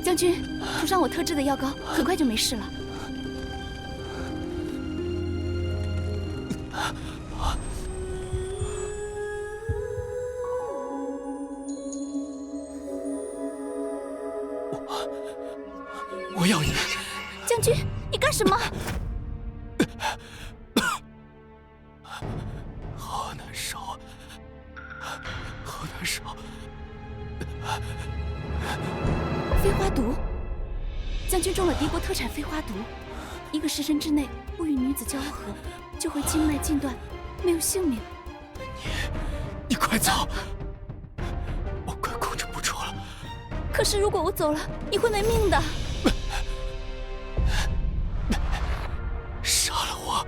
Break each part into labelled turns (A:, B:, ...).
A: 将军，涂上我特制的药膏，很快就没事了。
B: 我要你！
A: 将军，你干什么？
B: 好难受，好难受。
A: 飞花毒，将军中了敌国特产飞花毒，1个时辰之内不与女子交合，就会经脉尽断，没有性命。
B: 你快走！我快控制不住了。
A: 可是如果我走了，你会没命的。
B: 杀了我，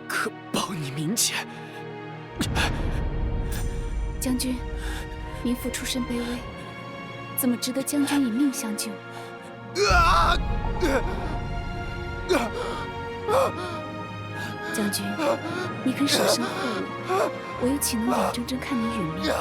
B: 可保你民前。
A: 将军，民妇出身卑微，怎么值得将军以命相救？将军，你肯舍身护我，我又岂能眼睁睁看你殒命？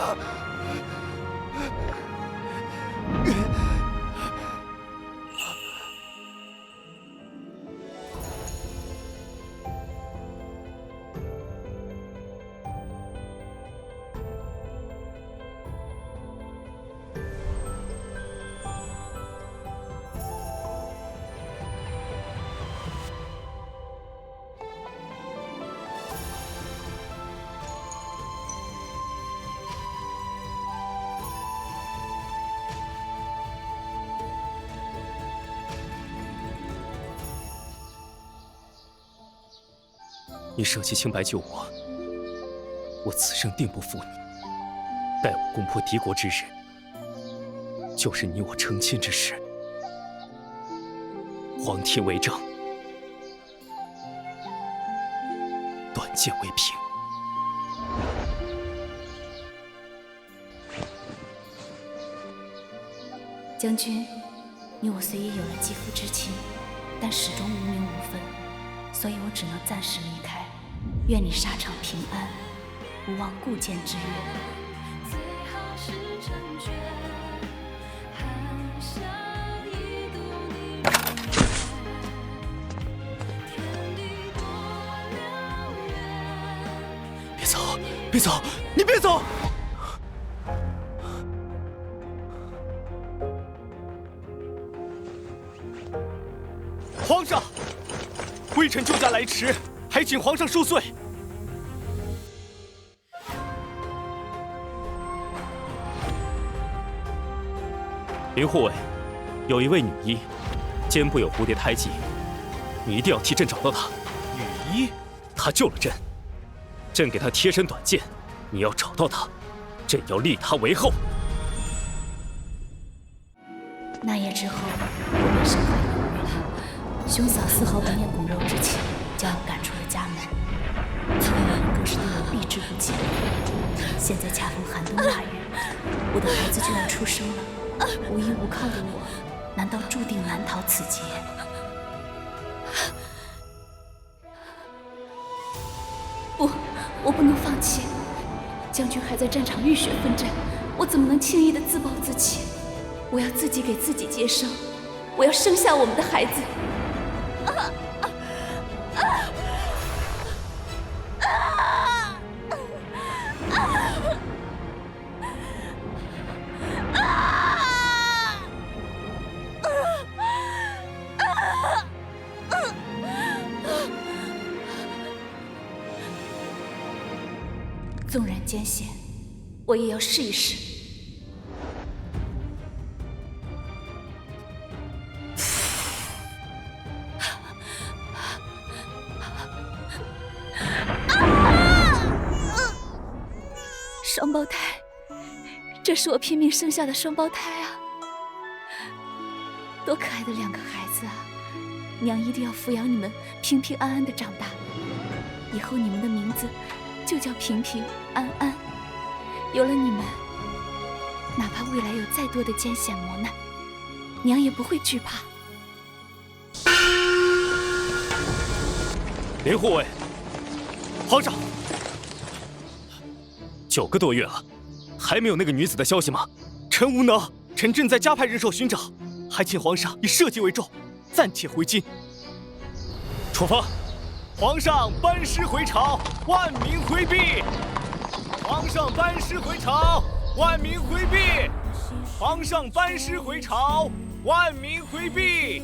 B: 你舍弃清白救我，我此生定不负你。待我攻破敌国之日，就是你我成亲之时。皇天为证，短剑为凭。
A: 将军，你我虽已有了肌肤之亲，但始终无名无分，所以我只能暂时离开。愿你沙场平安，不忘故剑之约。
B: 别走，别走，你别走！皇上，微臣救驾来迟，还请皇上恕罪。林护卫，有一位女医，肩部有蝴蝶胎记，你一定要替朕找到她。女医？她救了朕，朕给她贴身短剑，你要找到她，朕要立她为后。
A: 那夜之后，我便身怀有孕了。兄嫂丝毫不念骨肉之情，将我赶出了家门。他们两人更是对我避之不及。现在恰逢寒冬腊月，我的孩子就要出生了。无依无靠的我，难道注定难逃此劫？不，我不能放弃。将军还在战场浴血奋战，我怎么能轻易的自暴自弃？我要自己给自己接生，我要生下我们的孩子。纵然艰险，我也要试一试。双胞胎，这是我拼命生下的双胞胎啊！多可爱的2个孩子啊！娘一定要抚养你们平平安安的长大，以后你们的名字就叫平平安安。有了你们，哪怕未来有再多的艰险磨难，娘也不会惧怕。
B: 林护卫，皇上，9个多月了，还没有那个女子的消息吗？臣无能，臣正在加派人手寻找。
C: 还请皇上以社稷为重，暂且回京。
B: 出发！
C: 皇上班师回朝，万民回避！皇上班师回朝，万民回避！皇上班师回朝，万民回避！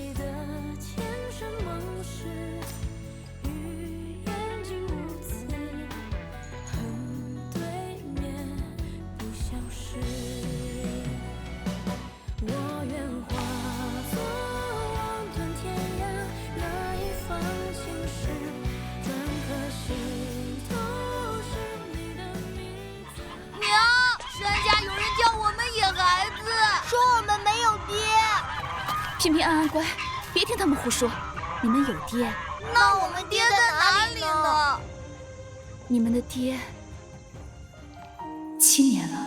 A: 平平安安乖，别听他们胡说。你们有爹，
D: 那我们爹在哪里呢？
A: 你们的爹7年了，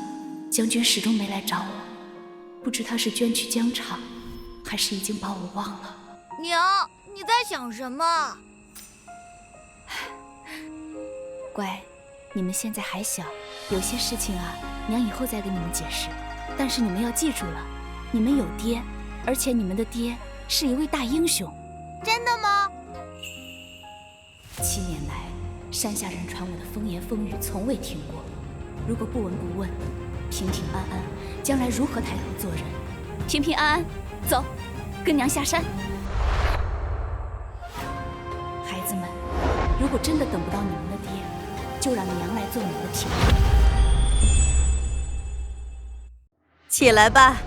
A: 将军始终没来找我，不知他是捐去疆场，还是已经把我忘了。
D: 娘，你在想什么？
A: 乖，你们现在还小，有些事情啊，娘以后再给你们解释。但是你们要记住了，你们有爹。而且你们的爹是一位大英雄。
D: 真的吗
A: ？7年来，山下人传我的风言风语从未停过。如果不闻不问，平平安安，将来如何抬头做人？平平安安，走，跟娘下山。孩子们，如果真的等不到你们的爹，就让娘来做你们的平安。
E: 起来吧。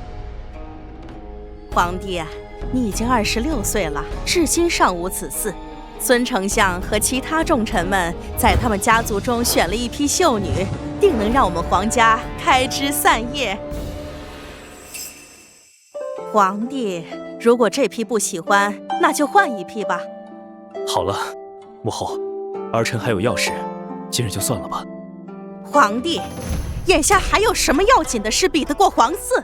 E: 皇帝啊，你已经26岁了，至今尚无此嗣。孙丞相和其他重臣们在他们家族中选了一批秀女，定能让我们皇家开枝散叶。皇帝，如果这批不喜欢，那就换一批吧。
B: 好了，母后，儿臣还有要事，今日就算了吧。
E: 皇帝，眼下还有什么要紧的事比得过皇嗣？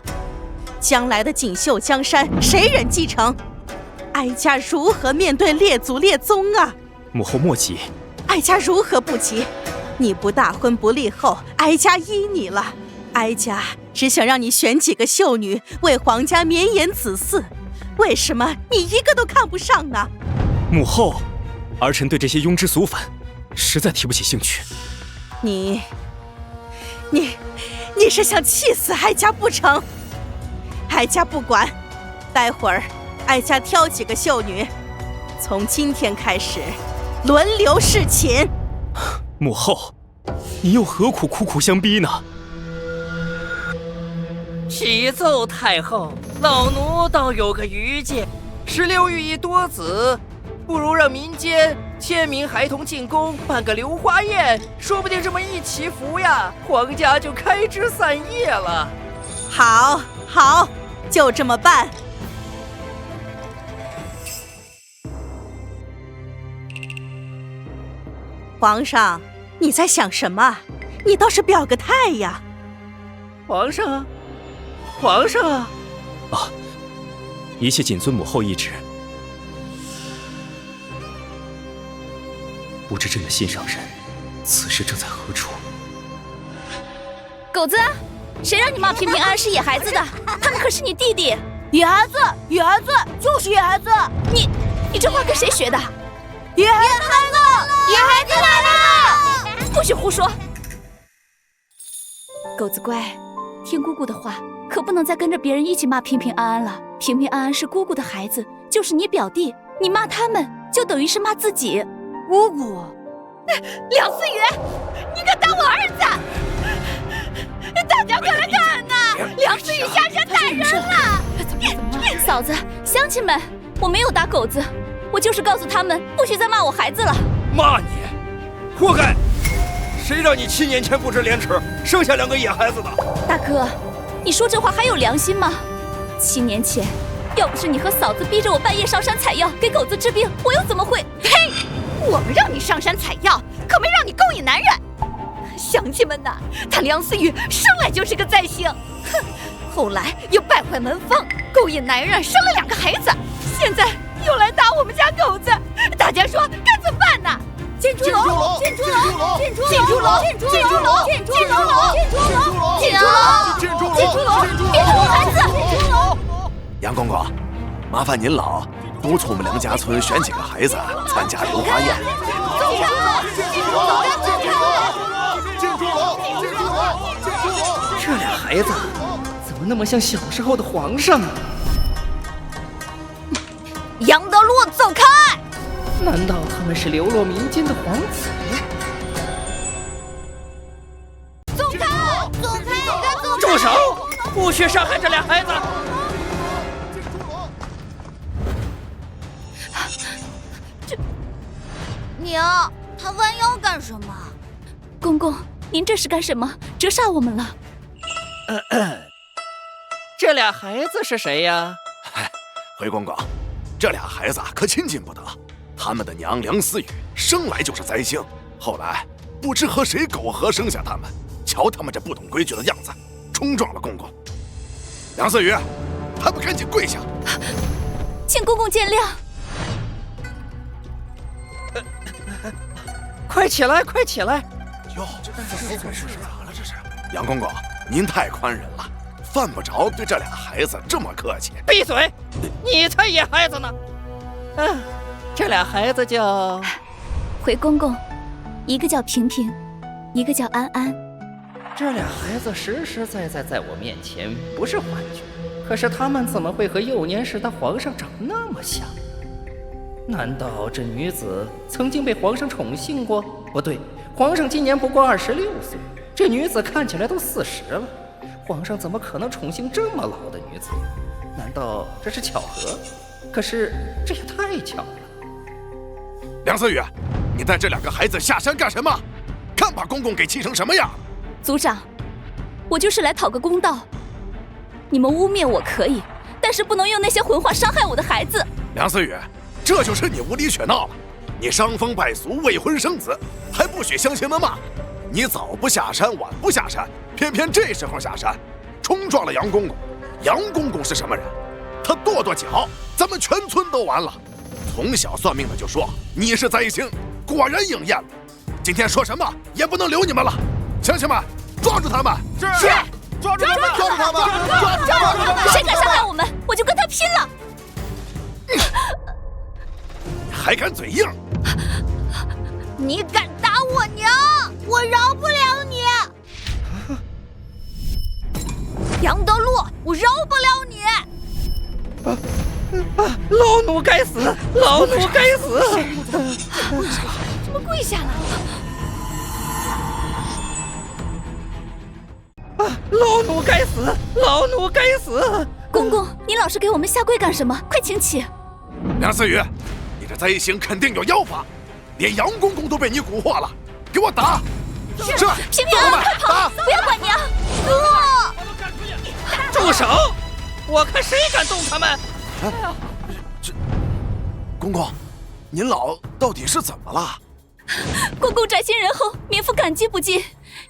E: 将来的锦绣江山，谁人继承？哀家如何面对列祖列宗啊？
B: 母后莫急，
E: 哀家如何不急？你不大婚不立后，哀家依你了。哀家只想让你选几个秀女，为皇家绵延子嗣。为什么你一个都看不上呢？
B: 母后，儿臣对这些庸脂俗粉实在提不起兴趣。
E: 你是想气死哀家不成？哀家不管，待会儿哀家挑几个秀女，从今天开始轮流侍寝。
B: 母后，你又何苦苦苦相逼呢？
F: 启奏太后，老奴倒有个愚见，16寓意多子，不如让民间1000名孩童进宫办个流花宴，说不定这么一祈福呀，皇家就开枝散叶了。
E: 好，好，就这么办。皇上，你在想什么？你倒是表个态呀！
F: 皇上，皇上
B: 啊，一切谨遵母后懿旨。不知朕的心上人，此时正在何处？
A: 狗子，谁让你骂平平安安是野孩子的？他们可是你弟弟。
D: 野孩子，野孩子就是野孩子。
A: 你这话跟谁学的？
D: 野孩子，野孩子来了！
A: 不许胡说！狗子乖，听姑姑的话，可不能再跟着别人一起骂平平安安了。平平安安是姑姑的孩子，就是你表弟，你骂他们就等于是骂自己。
D: 姑姑，
A: 梁思雨，你敢打我儿子！大家快来看呐！梁思雨下山打人了！怎么了？嫂子，乡亲们，我没有打狗子，我就是告诉他们不许再骂我孩子了。
G: 骂你，活该！谁让你7年前不知廉耻，生下2个野孩子的？
A: 大哥，你说这话还有良心吗？7年前，要不是你和嫂子逼着我半夜上山采药给狗子治病，我又怎么会？
H: 呸！我们让你上山采药，可没让你勾引男人。乡亲们呐，他梁思雨生来就是个灾星，哼，后来又败坏门风，勾引男人，生了2个孩子，现在又来打我们家狗子，大家说该怎么办呢？进猪笼，进猪笼，进猪笼，进猪笼，进猪笼，进猪笼，进猪笼，进猪笼，进猪笼，别打我孩子！进猪笼！
I: 杨公公，麻烦您老督促我们梁家村选几个孩子参加流花宴。
D: 走开！进住楼！进住楼！
F: 这俩孩子怎么那么像小时候的皇上啊？
H: 杨德禄，走开！
F: 难道他们是流落民间的皇子？
D: 走开！走开！
F: 住手！不许伤害这俩孩子！
D: 娘，他弯腰干什么？
A: 公公，您这是干什么？折煞我们了。
F: 这俩孩子是谁呀？
I: 回公公，这俩孩子可亲近不得。他们的娘梁思雨生来就是灾星，后来不知和谁苟合生下他们。瞧他们这不懂规矩的样子，冲撞了公公。梁思雨，还不赶紧跪下！
A: 请公公见谅。
F: 快起来，快起来！
I: 哟，这是咋了？这是杨公公，您太宽忍了，犯不着对这俩孩子这么客气。
F: 闭嘴！你才野孩子呢！这俩孩子叫……
A: 回公公，一个叫平平，一个叫安安。
F: 这俩孩子实实在在在我面前，不是幻觉。可是他们怎么会和幼年时的皇上长那么像？难道这女子曾经被皇上宠幸过？不对，皇上今年不过26岁，这女子看起来都40了。皇上怎么可能宠幸这么老的女子？难道这是巧合？可是这也太巧了。
I: 梁思雨，你带这两个孩子下山干什么？看把公公给气成什么样！
A: 族长，我就是来讨个公道。你们污蔑我可以，但是不能用那些混话伤害我的孩子。
I: 梁思雨，这就是你无理取闹了。你伤风败俗，未婚生子，还不许乡亲们骂。你早不下山，晚不下山，偏偏这时候下山，冲撞了杨公公。杨公公是什么人？他跺跺脚，咱们全村都完了。从小算命的就说你是灾星，果然应验了。今天说什么也不能留你们了，乡亲们，抓住他们！
C: 是，抓住他们！抓住他们！抓住他们！
A: 谁敢伤害我们，我就跟他拼了！
I: 还敢嘴硬！
D: 你敢打我娘，我饶不了你！
H: 杨德禄，我饶不了你！
F: 老奴该死！老奴该死！
H: 怎么跪下了？
F: 老奴该死！老奴该死！
A: 公公，你老是给我们下跪干什么？快请起！
I: 梁思雨，你这灾星肯定有妖法，连杨公公都被你蛊惑了，给我打！是，
A: 平平，快跑！不要管娘！
F: 住手！我看谁敢动他们！
I: 这公公，您老到底是怎么了？
A: 公公宅心仁厚，民妇感激不尽，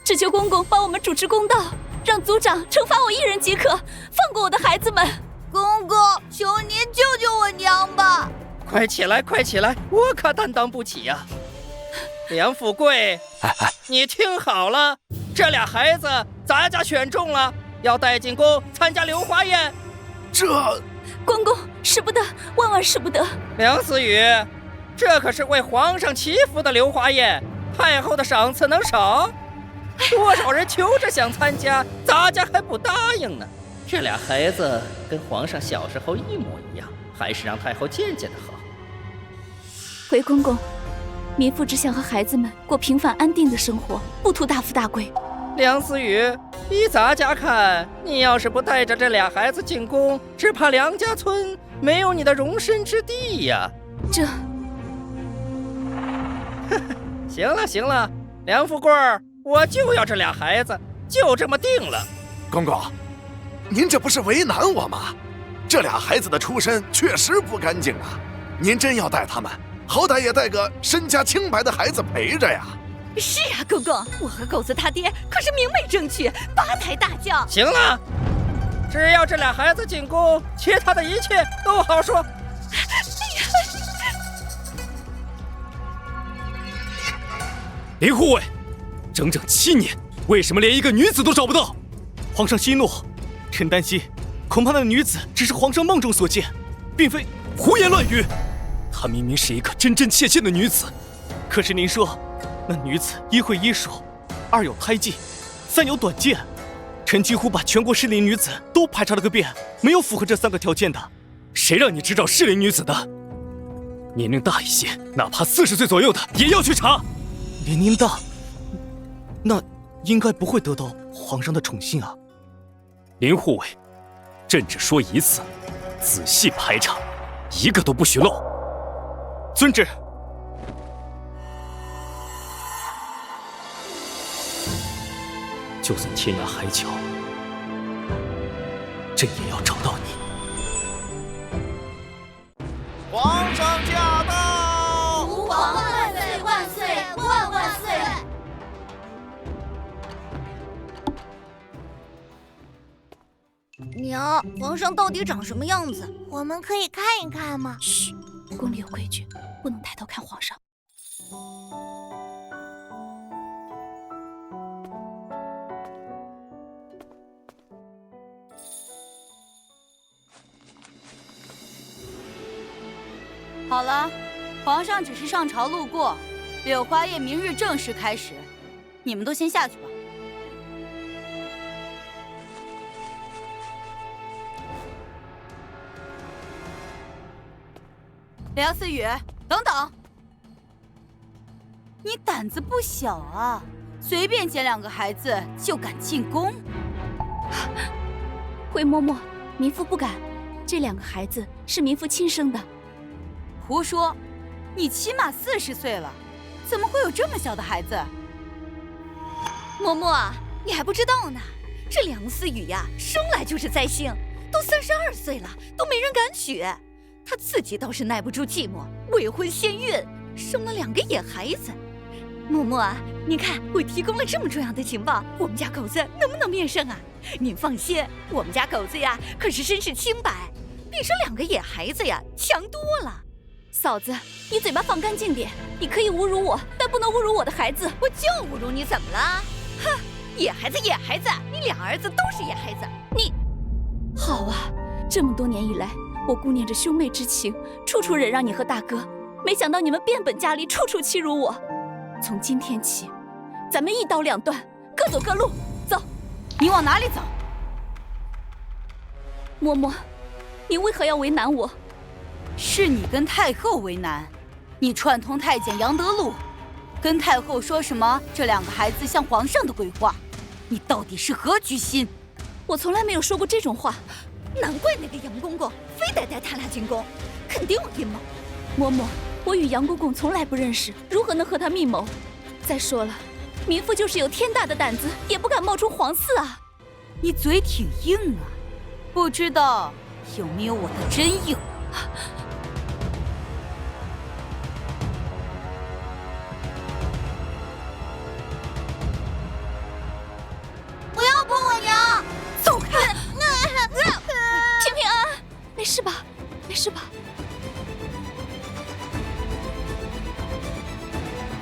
A: 只求公公帮我们主持公道，让族长惩罚我一人即可，放过我的孩子们。
D: 公公，求您救救我娘吧！
F: 快起来，快起来！我可担当不起呀！梁富贵，你听好了，这俩孩子咱家选中了，要带进宫参加流花宴。
I: 这
A: 公公使不得，万万使不得！
F: 梁思雨，这可是为皇上祈福的流花宴，太后的赏赐能少？多少人求着想参加，咱家还不答应呢。这俩孩子跟皇上小时候一模一样，还是让太后见见的好。
A: 回公公，民妇只想和孩子们过平凡安定的生活，不图大富大贵。
F: 梁思雨，依咱家看，你要是不带着这俩孩子进宫，只怕梁家村没有你的容身之地呀。
A: 这……
F: 行了行了，梁富贵，我就要这俩孩子，就这么定了。
I: 公公，您这不是为难我吗？这俩孩子的出身确实不干净啊，您真要带他们，好歹也带个身家清白的孩子陪着呀。
H: 是啊，公公，我和狗子他爹可是明媒正娶，8抬大轿。
F: 行了，只要这俩孩子进宫，其他的一切都好说。
B: 林护卫，整整7年，为什么连一个女子都找不到？皇上息怒，臣担心
C: 恐怕那女子只是皇上梦中所见，并非。
B: 胡言乱语！她明明是一个真真切切的女子。
C: 可是您说，那女子一会医术，2有胎记，3有短剑。臣几乎把全国适龄女子都排查了个遍，没有符合这3个条件的。
B: 谁让你执掌适龄女子的？年龄大一些，哪怕40岁左右的也要去查。
C: 年龄大，那应该不会得到皇上的宠幸啊。
B: 林护卫，朕只说一次，仔细排查，一个都不许漏。
C: 遵旨。
B: 就算天涯海角，朕也要找到你。
C: 皇上驾到！
D: 吾皇万岁万岁万万岁！娘，皇上到底长什么样子？我们可以看一看吗？
A: 嘘，宫里有规矩，不能抬头看皇上。
E: 好了，皇上只是上朝路过，柳花宴明日正式开始，你们都先下去吧。梁思雨，等等！你胆子不小啊，随便捡2个孩子就敢进宫？
A: 回嬷嬷，民妇不敢，这2个孩子是民妇亲生的。
E: 胡说！你起码40岁了，怎么会有这么小的孩子？
H: 嬷嬷，你还不知道呢，这梁思雨呀，生来就是灾星，都32岁了，都没人敢娶。她自己倒是耐不住寂寞，未婚先孕，生了2个野孩子。嬷嬷啊，你看我提供了这么重要的情报，我们家狗子能不能面圣啊？您放心，我们家狗子呀，可是身世清白，比这2个野孩子呀强多了。
A: 嫂子，你嘴巴放干净点！你可以侮辱我，但不能侮辱我的孩子。
H: 我就侮辱你，怎么了？哼，野孩子，野孩子，你2儿子都是野孩子。你，
A: 好啊，这么多年以来，我顾念着兄妹之情，处处忍让你和大哥，没想到你们变本加厉，处处欺辱我。从今天起，咱们一刀两断，各走各路。走，
E: 你往哪里走？
A: 嬷嬷，你为何要为难我？
E: 是你跟太后为难，你串通太监杨德禄，跟太后说什么这2个孩子像皇上的规划，你到底是何居心？
A: 我从来没有说过这种话。
H: 难怪那个杨公公非得带他俩进宫，肯定有阴谋。
A: 嬷嬷，我与杨公公从来不认识，如何能和他密谋？再说了，民妇就是有天大的胆子，也不敢冒充皇嗣啊。
E: 你嘴挺硬啊，不知道有没有我的真硬？
D: 不要碰我娘！
E: 走开！
A: 平平安安，没事吧？没事吧？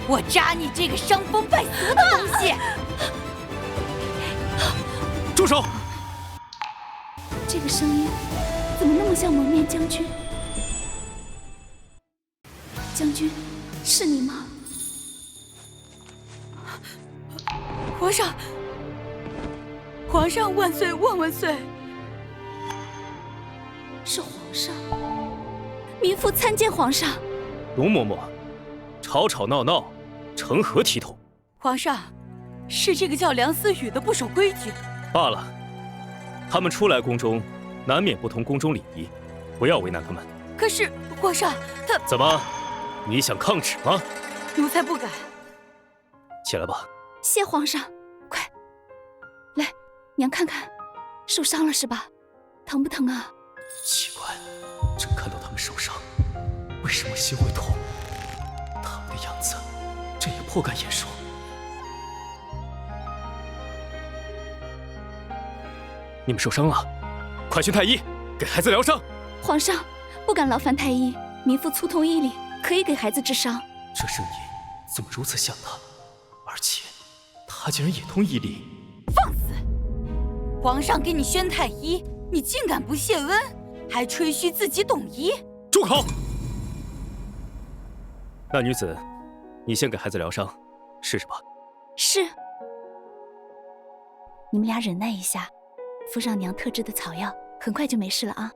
E: 我扎你这个伤风败俗的东西！
B: 住手！
A: 这个声音怎么那么像蒙面将军？将军，是你吗？
E: 皇上，皇上万岁万万岁！
A: 是皇上，民妇参见皇上。
B: 容嬷嬷，吵吵闹闹，成何体统？
E: 皇上，是这个叫梁思雨的不守规矩。
B: 罢了，他们初来宫中，难免不通宫中礼仪，不要为难他们。
E: 可是皇上，他
B: 怎么？你想抗旨吗？
E: 奴才不敢。
B: 起来吧。
A: 谢皇上，快来，娘看看，受伤了是吧？疼不疼啊？
B: 奇怪，朕看到他们受伤，为什么心会痛？他们的样子，朕也颇感眼熟。你们受伤了，快去太医给孩子疗伤。
A: 皇上，不敢劳烦太医，民妇粗通医理，可以给孩子治伤。
B: 这声音怎么如此像他？而且他竟然也通医理。
E: 放肆！皇上给你宣太医，
D: 你竟敢不谢恩，还吹嘘自己懂医！
B: 住口！那女子，你先给孩子疗伤，试试吧。
A: 是。你们俩忍耐一下，敷上娘特制的草药，很快就没事了啊。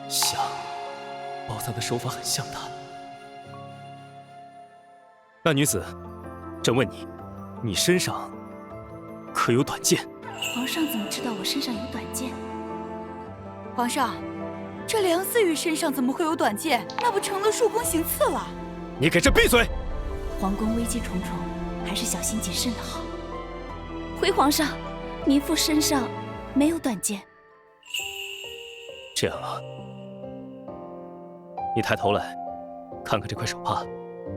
B: 像，宝藏的手法很像他。那女子，朕问你，你身上可有短剑？
A: 皇上怎么知道我身上有短剑？
D: 皇上，这梁思雨身上怎么会有短剑？那不成了入宫行刺了？
B: 你给朕闭嘴！
A: 皇宫危机重重，还是小心谨慎的好。回皇上，民妇身上没有短剑。
B: 这样啊，你抬头来，看看这块手帕。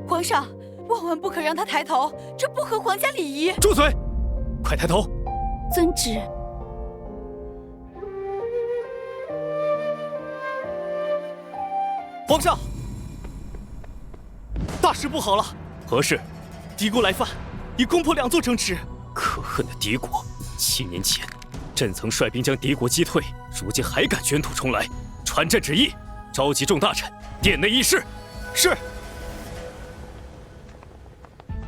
D: 皇上，万万不可让他抬头，这不合皇家礼仪。
B: 住嘴！快抬头！
A: 遵旨。
C: 皇上，大事不好了！
B: 何事？
C: 敌国来犯，已攻破2座城池。
B: 可恨的敌国！7年前，朕曾率兵将敌国击退，如今还敢卷土重来。传朕旨意，召集众大臣，殿内议事。
C: 是。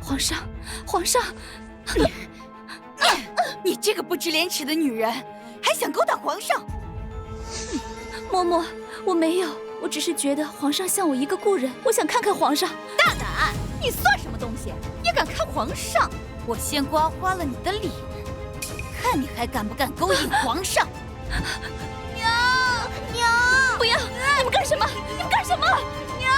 A: 皇上，皇上，
D: 你这个不知廉耻的女人，还想勾搭皇上？
A: 嬷嬷，我没有，我只是觉得皇上像我一个故人，我想看看皇上。
D: 大胆！你算什么东西？也敢看皇上？我先刮花了你的脸，看你还敢不敢勾引皇上！
H: 娘，娘，
A: 不要！你们干什么？你们干什么？
H: 娘，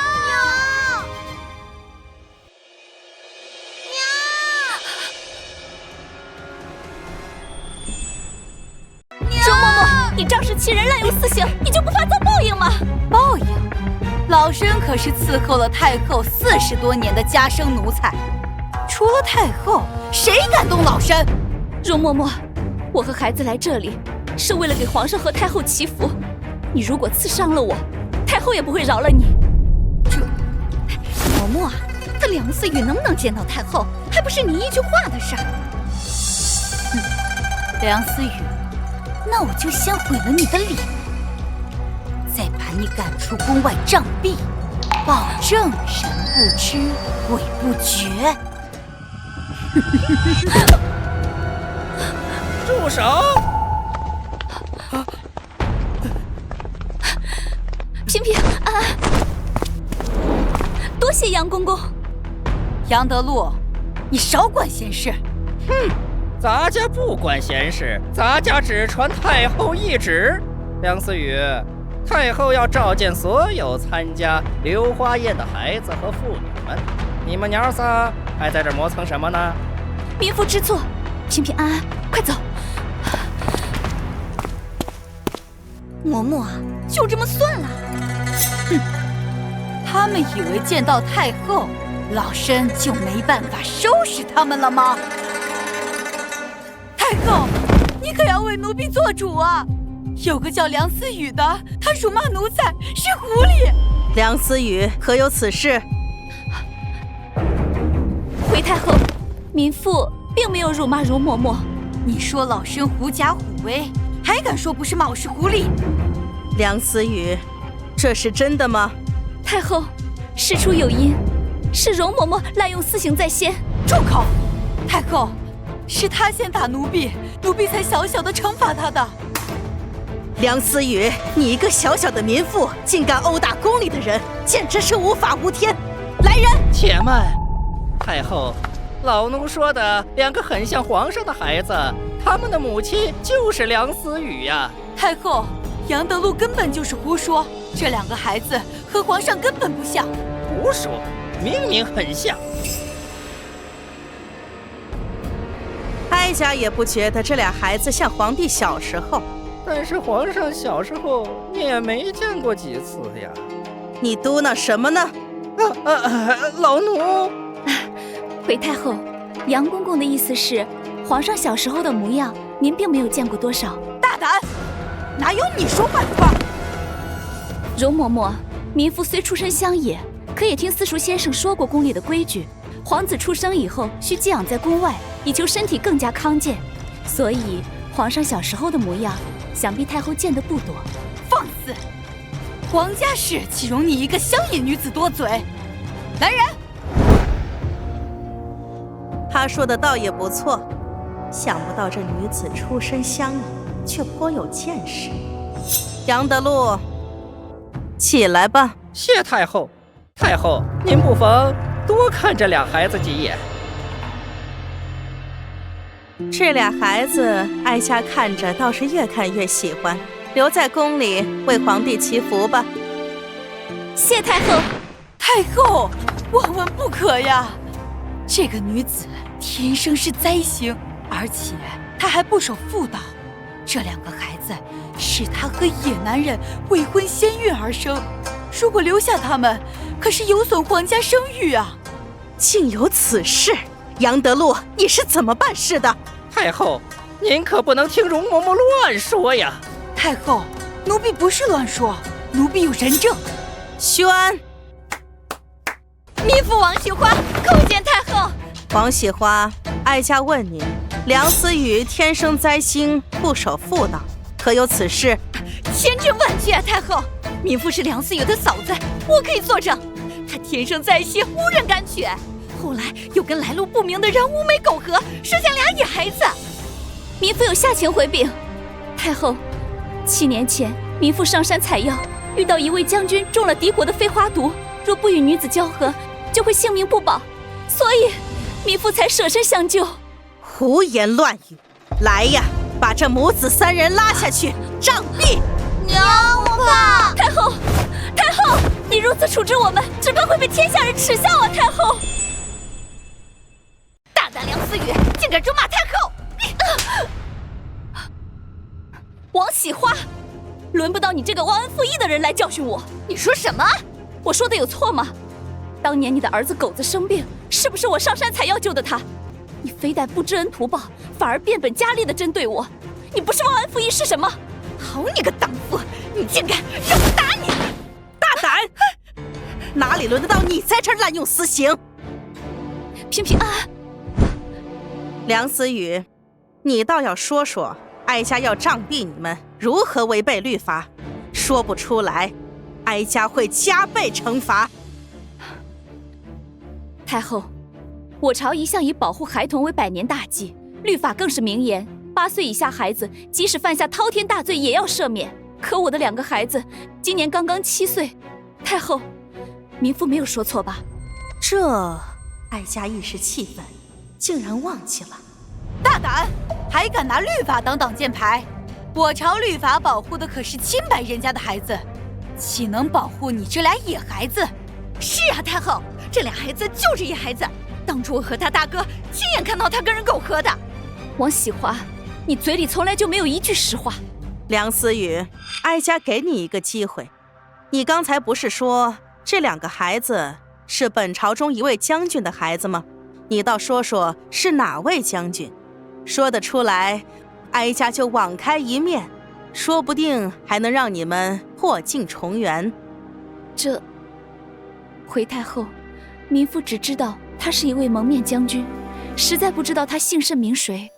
A: 周嬷嬷，你仗势欺人，滥用私刑，你就不怕遭报应吗？
D: 报应？老身可是伺候了太后40多年的家生奴才，除了太后，谁敢动老身？
A: 容嬷嬷，我和孩子来这里，是为了给皇上和太后祈福。你如果刺伤了我，太后也不会饶了你。
D: 嬷嬷啊，他梁思雨能不能见到太后，还不是你一句话的事儿。梁思雨，那我就先毁了你的脸，再把你赶出宫外杖毙，保证人不知鬼不觉。
F: 住手！
A: 嫔嫔，安安，多谢杨公公。
D: 杨德禄，你少管闲事。
F: 哼，咱家不管闲事，咱家只传太后懿旨。梁思雨，太后要召见所有参加流花宴的孩子和妇女们。你们娘仨还在这磨蹭什么呢？
A: 民妇知错，嫔嫔安安，快走。
D: 嬷嬷啊，就这么算了？哼，他们以为见到太后，老身就没办法收拾他们了吗？太后，你可要为奴婢做主啊！有个叫梁思雨的，他辱骂奴才，是狐狸。
E: 梁思雨何有此事？
A: 回太后，民妇并没有辱骂容嬷嬷。
D: 你说老身狐假虎威，还敢说不是骂我是狐狸？
E: 梁思雨，这是真的吗？
A: 太后，事出有因，是容嬷嬷滥用私刑在先。
D: 住口！太后，是他先打奴婢，奴婢才小小的惩罚他的。
E: 梁思雨，你一个小小的民妇，竟敢殴打宫里的人，简直是无法无天！来人！
F: 且慢，太后，老奴说的2个很像皇上的孩子，他们的母亲就是梁思雨呀。
D: 太后，杨德禄根本就是胡说，这2个孩子和皇上根本不像。
F: 胡说，明明很像。
E: 哀家也不觉得这俩孩子像皇帝小时候。
F: 但是皇上小时候你也没见过几次呀。
E: 你嘟囔什么呢？
F: 老奴。
A: 回太后，杨公公的意思是，皇上小时候的模样，您并没有见过多少。
D: 大胆！哪有你说话的份儿？
A: 容嬷嬷，民妇虽出身乡野，可也听私塾先生说过宫里的规矩。皇子出生以后需寄养在宫外，以求身体更加康健。所以皇上小时候的模样，想必太后见得不多。
D: 放肆！皇家事岂容你一个乡野女子多嘴？来人！
E: 他说的倒也不错，想不到这女子出身乡野，却颇有见识。杨德禄，起来吧。
F: 谢太后。太后，您不妨多看这俩孩子几眼。
E: 这俩孩子，哀家看着倒是越看越喜欢，留在宫里为皇帝祈福吧。
A: 谢太后。
D: 太后，万万不可呀！这个女子天生是灾星，而且她还不守妇道。这两个孩子是她和野男人未婚先孕而生，如果留下他们，可是有损皇家声誉啊！
E: 竟有此事！杨德禄，你是怎么办事的？
F: 太后，您可不能听容嬷嬷乱说呀！
D: 太后，奴婢不是乱说，奴婢有人证。
E: 宣。
H: 民妇王喜花叩见太后。
E: 王喜花，哀家问你，梁思雨天生灾星，不守妇道，可有此事？
H: 千真万确啊，太后。民妇是梁思雨的嫂子，我可以作证。她天生灾星，无人敢娶。后来又跟来路不明的人乌梅苟合，生下俩野孩子。
A: 民妇有下情回禀太后，7年前民妇上山采药，遇到一位将军中了敌国的飞花毒，若不与女子交合，就会性命不保，所以民妇才舍身相救。
E: 胡言乱语！来呀，把这母子3人拉下去杖毙！
H: 娘，我怕。
A: 太后，太后，你如此处置我们，只怕会被天下人耻笑啊！太后，
H: 大胆梁思雨，竟敢咒骂太后！
A: 王喜花，轮不到你这个忘恩负义的人来教训我。
H: 你说什么？
A: 我说的有错吗？当年你的儿子狗子生病，是不是我上山采药救的他？你非但不知恩图报，反而变本加厉地针对我，你不是忘恩负义是什么？
H: 好你个荡妇，你竟敢让我打你！
E: 大胆！哪里轮得到你在这儿滥用私刑？
A: 平平安安。
E: 梁思雨，你倒要说说，哀家要杖毙你们，如何违背律法？说不出来，哀家会加倍惩罚。
A: 太后，我朝一向以保护孩童为百年大计，律法更是明言，8岁以下孩子即使犯下滔天大罪也要赦免。可我的2个孩子今年刚刚7岁，太后，民妇没有说错吧？
E: 这哀家一时气愤，竟然忘记了。
D: 大胆，还敢拿律法当挡箭牌？我朝律法保护的可是清白人家的孩子，岂能保护你这俩野孩子？
H: 是啊，太后，这俩孩子就是野孩子。当初我和他大哥亲眼看到他跟人苟合的。
A: 王喜华，你嘴里从来就没有一句实话。
E: 梁思雨，哀家给你一个机会，你刚才不是说这2个孩子是本朝中一位将军的孩子吗？你倒说说是哪位将军，说得出来，哀家就网开一面，说不定还能让你们破镜重圆。
A: 这回太后，民妇只知道他是一位蒙面将军，实在不知道他姓甚名谁。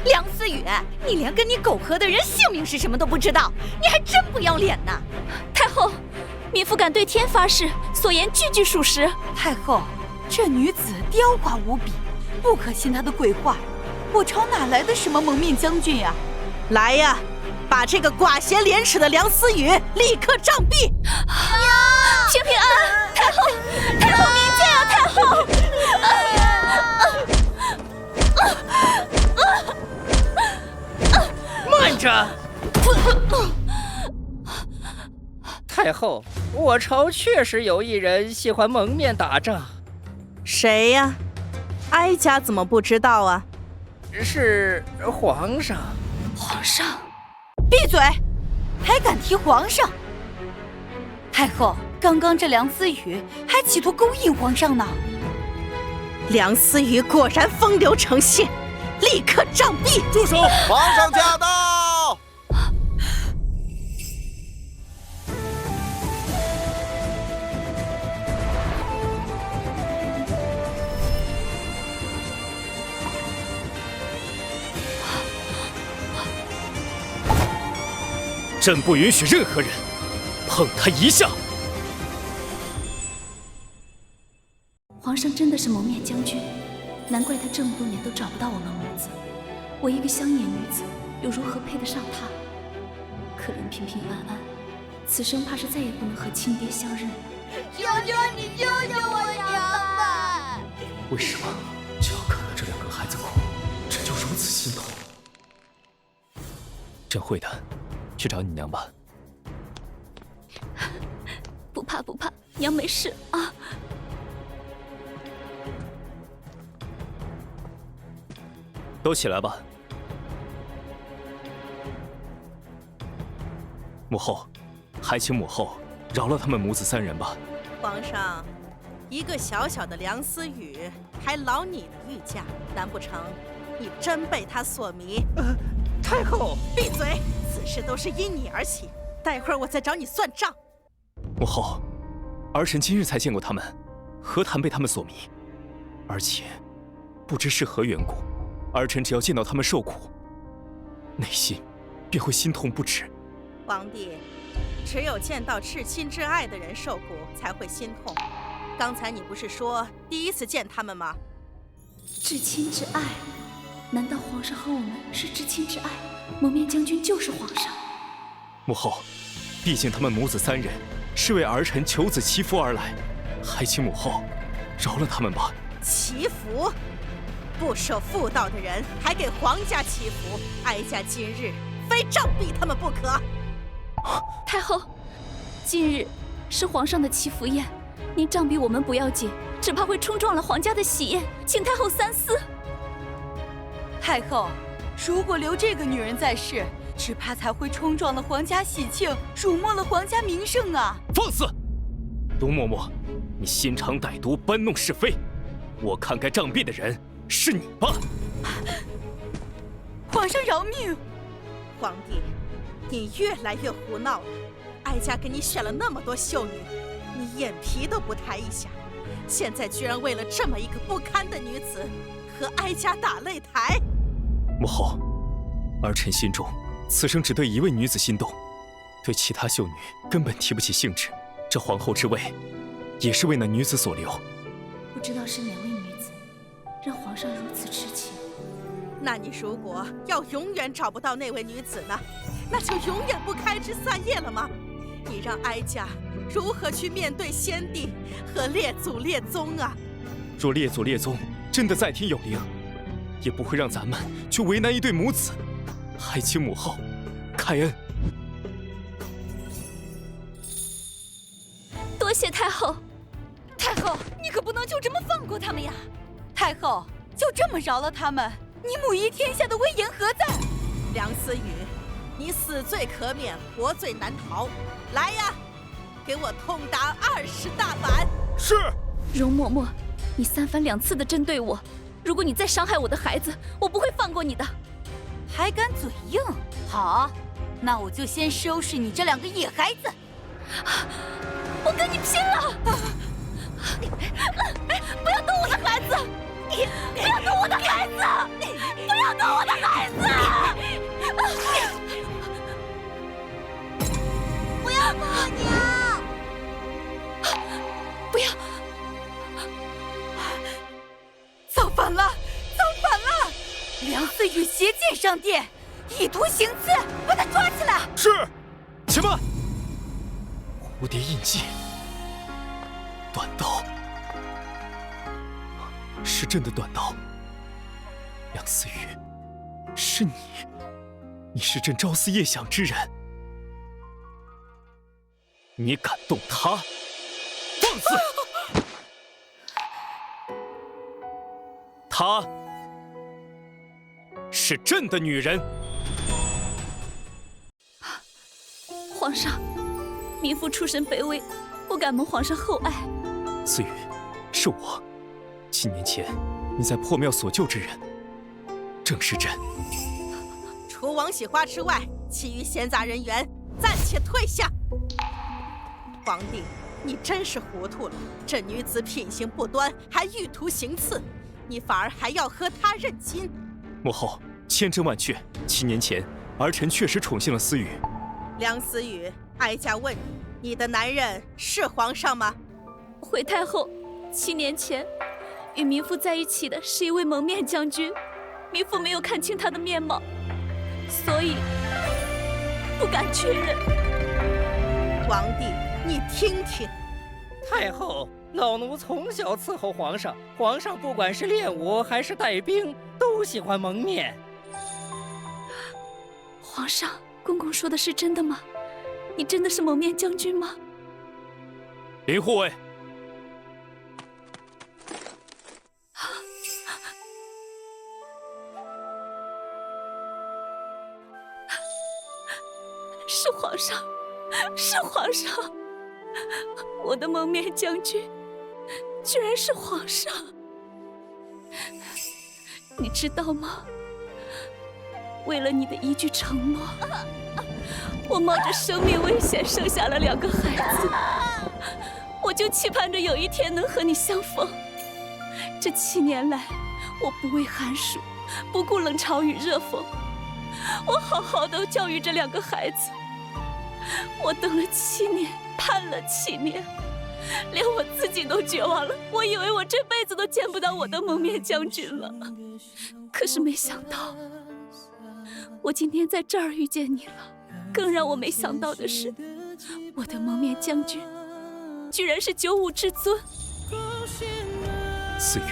H: 梁思雨，你连跟你苟合的人姓名是什么都不知道，你还真不要脸呢！
A: 太后，民妇敢对天发誓，所言句句属实。
D: 太后，这女子刁滑无比，不可信她的鬼话。我朝哪来的什么蒙面将军呀？
E: 来呀，把这个寡贤廉耻的梁思雨立刻杖毙！
A: 平平安安，太后，太后明鉴啊，太后！
F: 慢着！太后，我朝确实有一人喜欢蒙面打仗。
E: 谁呀？哀家怎么不知道啊？
F: 是皇上。
A: 皇上，
D: 闭嘴！还敢提皇上？太后，刚刚这梁思雨还企图勾引皇上呢。
E: 梁思雨果然风流成性，立刻杖毙！
C: 住手！
I: 皇上驾到！
B: 朕不允许任何人碰她一下。
A: 皇上真的是蒙面将军，难怪他这么多年都找不到我们母子。我一个乡野女子，又如何配得上他？可怜平平安安，此生怕是再也不能和亲爹相认了。
H: 求求你救救我娘吧！
B: 为什么只要看到这两个孩子哭，朕就如此心痛？朕会的，去找你娘吧。
A: 不怕不怕，娘没事啊。
B: 都起来吧。母后，还请母后饶了他们母子三人吧。
E: 皇上，一个小小的梁思雨还劳你的御驾，难不成你真被他所迷？
F: 太后，
E: 闭嘴！此事都是因你而起，待会儿我再找你算账。
B: 母后，儿臣今日才见过他们，何谈被他们所迷？而且，不知是何缘故，儿臣只要见到他们受苦，内心便会心痛不止。
E: 皇帝，只有见到至亲至爱的人受苦，才会心痛。刚才你不是说第一次见他们吗？
A: 至亲至爱，难道皇上和我们是至亲至爱？蒙面将军就是皇上。
B: 母后，毕竟他们母子三人是为儿臣求子祈福而来，还请母后饶了他们吧。
E: 祈福？不守妇道的人还给皇家祈福，哀家今日非杖毙他们不可。
A: 太后，今日是皇上的祈福宴，您杖毙我们不要紧，只怕会冲撞了皇家的喜宴，请太后三思。
D: 太后，如果留这个女人在世，只怕才会冲撞了皇家喜庆，辱没了皇家名声啊！
B: 放肆！卢嬷嬷，你心肠歹毒，搬弄是非，我看该杖毙的人是你吧。
D: 皇上饶命！
E: 皇帝，你越来越胡闹了。哀家给你选了那么多秀女，你眼皮都不抬一下，现在居然为了这么一个不堪的女子和哀家打擂台。
B: 母后，儿臣心中此生只对一位女子心动，对其他秀女根本提不起兴致。这皇后之位，也是为那女子所留。
A: 不知道是哪位女子，让皇上如此痴情。
E: 那你如果要永远找不到那位女子呢？那就永远不开枝散叶了吗？你让哀家如何去面对先帝和列祖列宗啊？
B: 若列祖列宗真的在天有灵，也不会让咱们去为难一对母子。还请母后开恩。
A: 多谢太后。
D: 太后，你可不能就这么放过他们呀！太后，就这么饶了他们，你母仪天下的威严何在？
E: 梁思雨，你死罪可免，活罪难逃。来呀，给我痛打20大板！
G: 是。
A: 容嬷嬷，你三番两次的针对我，如果你再伤害我的孩子，我不会放过你的。
D: 还敢嘴硬？好，那我就先收拾你这两个野孩子！
A: 我跟你拼了！不要动我的孩子！不要动我的孩子！不要动我的孩子！
H: 不要动我娘！
A: 不要！
D: 造反了！造反了！梁思雨邪见上殿，意图行刺，把他抓起来！
G: 是。
B: 且慢！蝴蝶印记，短刀，是朕的短刀。梁思雨，是你，你是朕朝思夜想之人。你敢动她？放肆！她是朕的女人。
A: 皇上，民妇出身卑微，不敢蒙皇上厚爱。
B: 思雨，是我。7年前你在破庙所救之人，正是朕。
E: 除王喜花之外，其余闲杂人员暂且退下。皇帝，你真是糊涂了。这女子品行不端，还欲图行刺，你反而还要和她认亲。
B: 母后，千真万确，7年前儿臣确实宠幸了思雨，
E: 梁思雨，哀家问你，你的男人是皇上吗？
A: 回太后，7年前与民妇在一起的是一位蒙面将军，民妇没有看清他的面貌，所以不敢确认。
E: 皇帝，你听听。
F: 太后，老奴从小伺候皇上，皇上不管是练武还是带兵，都喜欢蒙面。
A: 皇上，公公说的是真的吗？你真的是蒙面将军吗？
B: 林护卫，
A: 是皇上，是皇上！我的蒙面将军，居然是皇上！你知道吗？为了你的一句承诺，我冒着生命危险生下了2个孩子，我就期盼着有一天能和你相逢。这7年来，我不畏寒暑，不顾冷嘲与热讽，我好好的教育这2个孩子。我等了7年，盼了7年，连我自己都绝望了。我以为我这辈子都见不到我的蒙面将军了，可是没想到，我今天在这儿遇见你了。更让我没想到的是，我的蒙面将军居然是95之尊。
B: 思雨，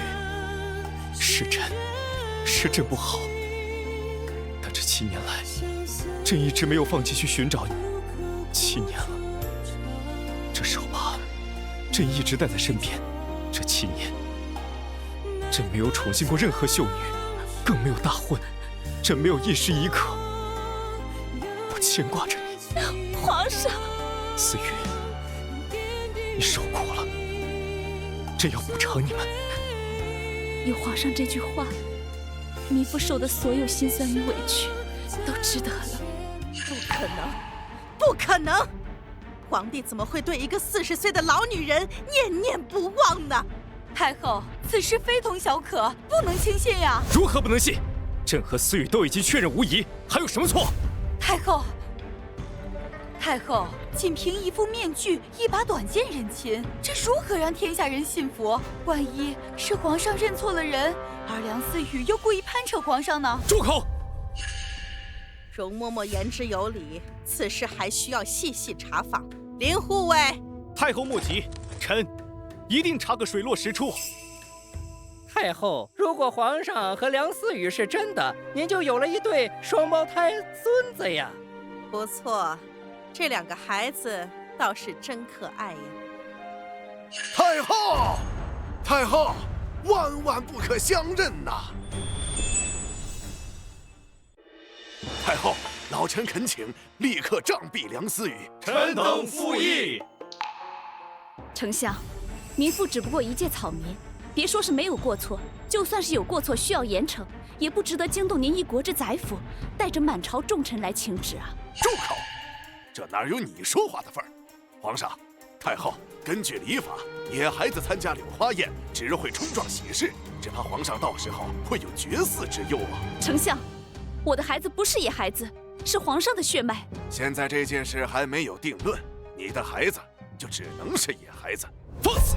B: 是朕不好，但这7年来，朕一直没有放弃去寻找你。7年了，这手帕，朕一直带在身边。这7年，朕没有宠幸过任何秀女，更没有大婚，朕没有一时一刻不牵挂着你。
A: 皇上，
B: 思雨，你受苦了，朕要补偿你们。
A: 有皇上这句话，民妇受的所有辛酸与委屈都值得了。
E: 不可能，不可能！皇帝怎么会对一个40岁的老女人念念不忘呢？
D: 太后，此事非同小可，不能轻信呀！
B: 如何不能信？朕和思雨都已经确认无疑，还有什么错？
D: 太后，太后，仅凭一副面具、一把短剑认亲，这如何让天下人信服？万一是皇上认错了人，而梁思雨又故意攀扯皇上呢？
B: 住口！
E: 容嬷嬷言之有理，此事还需要细细查访。林护卫，
C: 太后莫急，臣一定查个水落石出。
F: 太后，如果皇上和梁思雨是真的，您就有了一对双胞胎孙子呀！
E: 不错，这2个孩子倒是真可爱呀。
I: 太后，太后，万万不可相认呐！太后，老臣恳请立刻杖毙梁思雨。
C: 臣等附议。
A: 丞相，民妇只不过一介草民，别说是没有过错，就算是有过错需要严惩，也不值得惊动您一国之宰辅，带着满朝重臣来请旨啊！
I: 住口！这哪有你说话的份儿？皇上，太后，根据礼法，野孩子参加柳花宴只会冲撞喜事，只怕皇上到时候会有绝嗣之忧啊！
A: 丞相，我的孩子不是野孩子，是皇上的血脉。
I: 现在这件事还没有定论，你的孩子就只能是野孩子。
B: 放肆！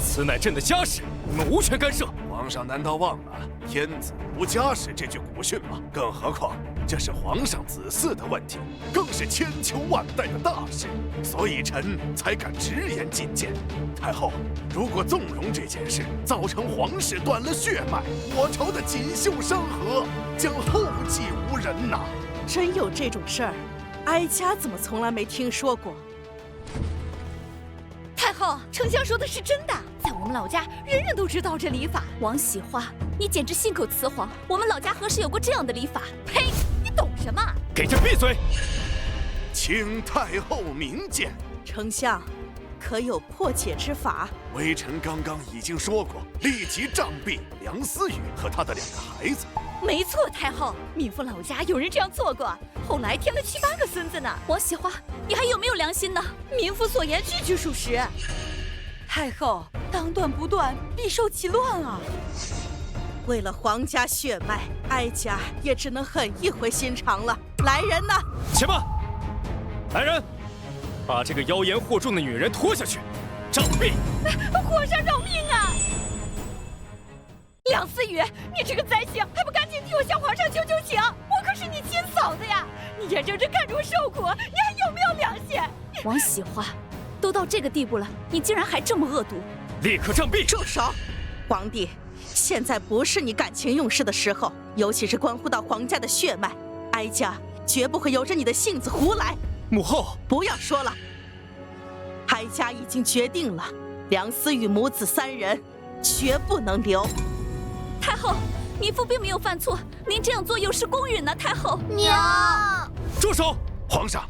B: 此乃朕的家事，你们无权干涉。
I: 皇上难道忘了“天子无家事”这句古训吗？更何况这是皇上子嗣的问题，更是千秋万代的大事，所以臣才敢直言进谏。太后，如果纵容这件事，造成皇室断了血脉，我朝的锦绣山河将后继无人呐！
E: 真有这种事儿？哀家怎么从来没听说过？
H: 太后，丞相说的是真的，在我们老家，人人都知道这礼法。
A: 王喜花，你简直信口雌黄！我们老家何时有过这样的礼法？
H: 呸！你懂什么？
B: 给朕闭嘴！
I: 请太后明鉴。
E: 丞相，可有破解之法？
I: 微臣刚刚已经说过，立即杖毙梁思雨和他的2个孩子。
H: 没错，太后，民妇老家有人这样做过，后来添了7、8个孙子呢。
A: 王喜花，你还有没有良心呢？
H: 民妇所言句句属实。
D: 太后，当断不断，必受其乱啊！
E: 为了皇家血脉，哀家也只能狠一回心肠了。来人呐！
B: 且慢！来人，把这个妖言惑众的女人拖下去，杖毙！
H: 皇上饶命啊！梁思雨，你这个灾星，还不赶紧替我向皇上求求情？我可是你亲嫂子呀！你眼睁睁看着我受苦，你还有没有良心？
A: 王喜花，都到这个地步了，你竟然还这么恶毒！
B: 立刻杖毙！
E: 住手！皇帝，现在不是你感情用事的时候，尤其是关乎到皇家的血脉，哀家绝不会由着你的性子胡来。
B: 母后，
E: 不要说了，哀家已经决定了，梁思雨母子3人绝不能留。
A: 太后，糜夫并没有犯错，您这样做有失公允呢。太后，
H: 娘，
B: 住手！
I: 皇上，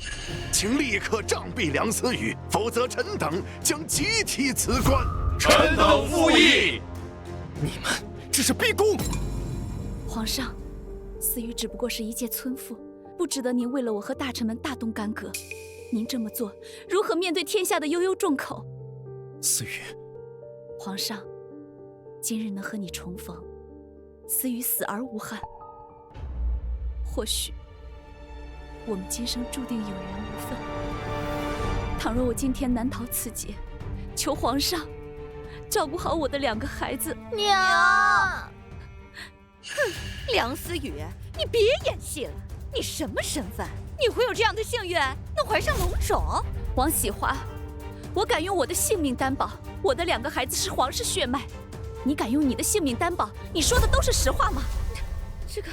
I: 请立刻杖毙梁思雨，否则臣等将集体辞官。
G: 臣等附议。
B: 你们这是逼宫！
A: 皇上，思雨只不过是一介村妇，不值得您为了我和大臣们大动干戈。您这么做，如何面对天下的悠悠众口？
B: 思雨，
A: 皇上，今日能和你重逢，思雨死而无憾。或许我们今生注定有缘无分。倘若我今天难逃此劫，求皇上照顾好我的2个孩子。
H: 娘！哼，梁思雨，你别演戏了，你什么身份？你会有这样的幸运能怀上龙种？
A: 王喜花，我敢用我的性命担保，我的2个孩子是皇室血脉。你敢用你的性命担保？你说的都是实话吗？
H: 这个，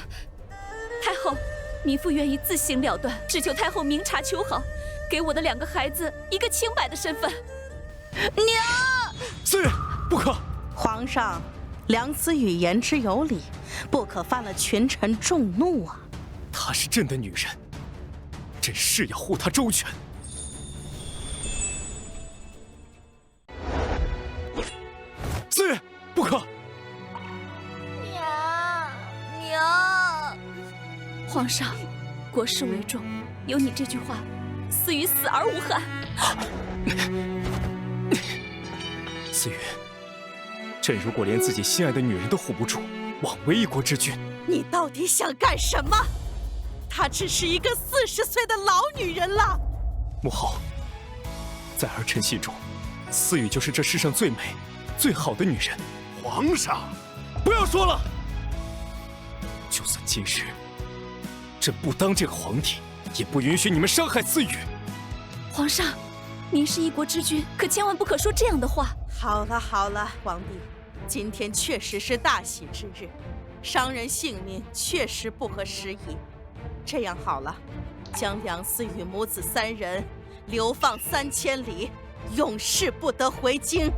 A: 太后，糜夫愿意自行了断，只求太后明察秋毫，给我的2个孩子一个清白的身份。
H: 娘！
B: 思雨，不可！
E: 皇上，梁思雨言之有理，不可犯了群臣众怒啊！
B: 她是朕的女人，朕是要护她周全。思雨，不可！
H: 娘！
A: 皇上，国事为重，有你这句话，思雨死而无憾。
B: 思雨，朕如果连自己心爱的女人都护不住，枉为一国之君。
E: 你到底想干什么？她只是一个40岁的老女人了。
B: 母后，在儿臣心中，思雨就是这世上最美、最好的女人。
I: 皇上，
B: 不要说了。就算今日朕不当这个皇帝，也不允许你们伤害思雨。
A: 皇上，您是一国之君，可千万不可说这样的话。
E: 好了好了，皇帝，今天确实是大喜之日，伤人性命确实不合时宜。这样好了，将梁思雨母子3人流放3000里，永世不得回京。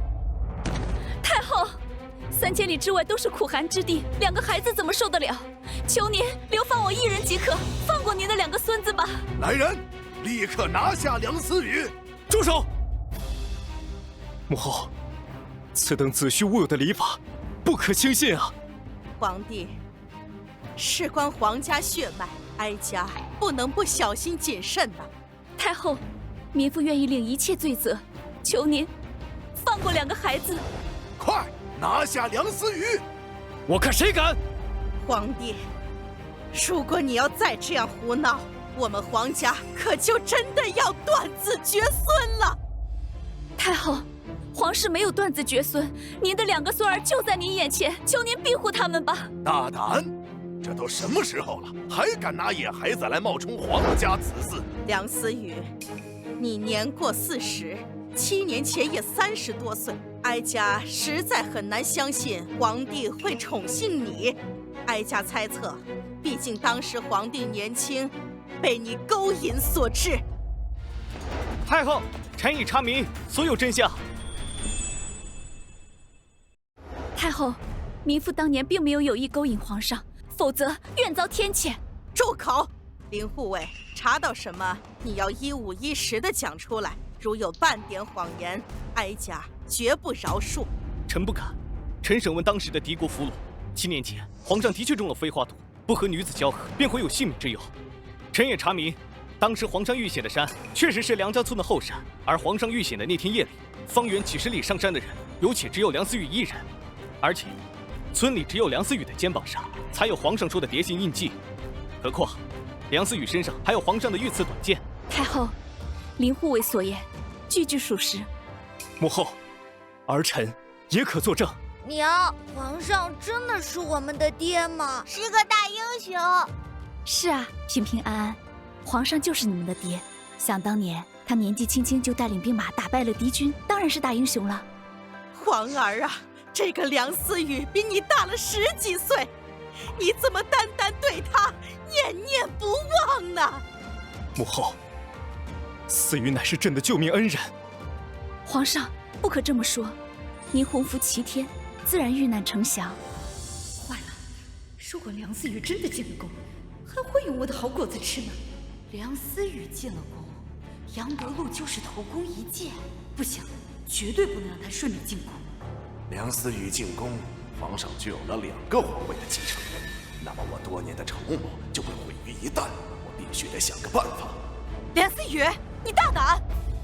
A: 太后，3000里之外都是苦寒之地，2个孩子怎么受得了？求您流放我1人即可，放过您的2个孙子吧。
I: 来人，立刻拿下梁思雨！
B: 住手！母后，此等子虚乌有的礼法，不可轻信啊！
E: 皇帝，事关皇家血脉，哀家不能不小心谨慎呐。
A: 太后，糜夫愿意领一切罪责，求您放过2个孩子。
I: 快拿下梁思雨！
B: 我看谁敢！
E: 皇帝，如果你要再这样胡闹，我们皇家可就真的要断子绝孙了。
A: 太后，皇室没有断子绝孙，您的2个孙儿就在您眼前，求您庇护他们吧。
I: 大胆！这都什么时候了，还敢拿野孩子来冒充皇家子嗣？
E: 梁思雨，你年过40，7年前也30多岁，哀家实在很难相信皇帝会宠幸你。哀家猜测，毕竟当时皇帝年轻，被你勾引所致。
C: 太后，臣已查明所有真相。
A: 太后，糜夫当年并没有意勾引皇上，否则愿遭天谴。
E: 住口！林护卫，查到什么，你要一五一十地讲出来。如有半点谎言，哀家绝不饶恕。
C: 臣不敢。臣审问当时的敌国俘虏，7年前皇上的确中了飞花毒，不和女子交合，便会有性命之忧。臣也查明，当时皇上遇险的山确实是梁家村的后山，而皇上遇险的那天夜里，方圆几十里上山的人，有且只有梁思雨1人，而且村里只有梁思雨的肩膀上才有皇上说的蝶形印记，何况梁思雨身上还有皇上的御赐短剑。
A: 太后，林护卫所言，句句属实。
B: 母后，儿臣也可作证。
H: 娘，皇上真的是我们的爹吗？是个大英雄。
A: 是啊，平平安安，皇上就是你们的爹。想当年，他年纪轻轻就带领兵马打败了敌军，当然是大英雄了。
E: 皇儿啊，这个梁思雨比你大了10几岁，你怎么单单对他念念不忘呢？
B: 母后，思雨乃是朕的救命恩人。
A: 皇上不可这么说，您洪福齐天，自然遇难成祥。
H: 坏了，如果梁思雨真的进了宫，还会有我的好果子吃吗？
D: 梁思雨进了宫，杨德禄就是头功一件，不行，绝对不能让他顺利进宫。
I: 梁思雨进宫，皇上就有了2个皇位的继承人，那么我多年的筹谋就会毁于一旦，我必须得想个办法。
D: 梁思雨，你大胆！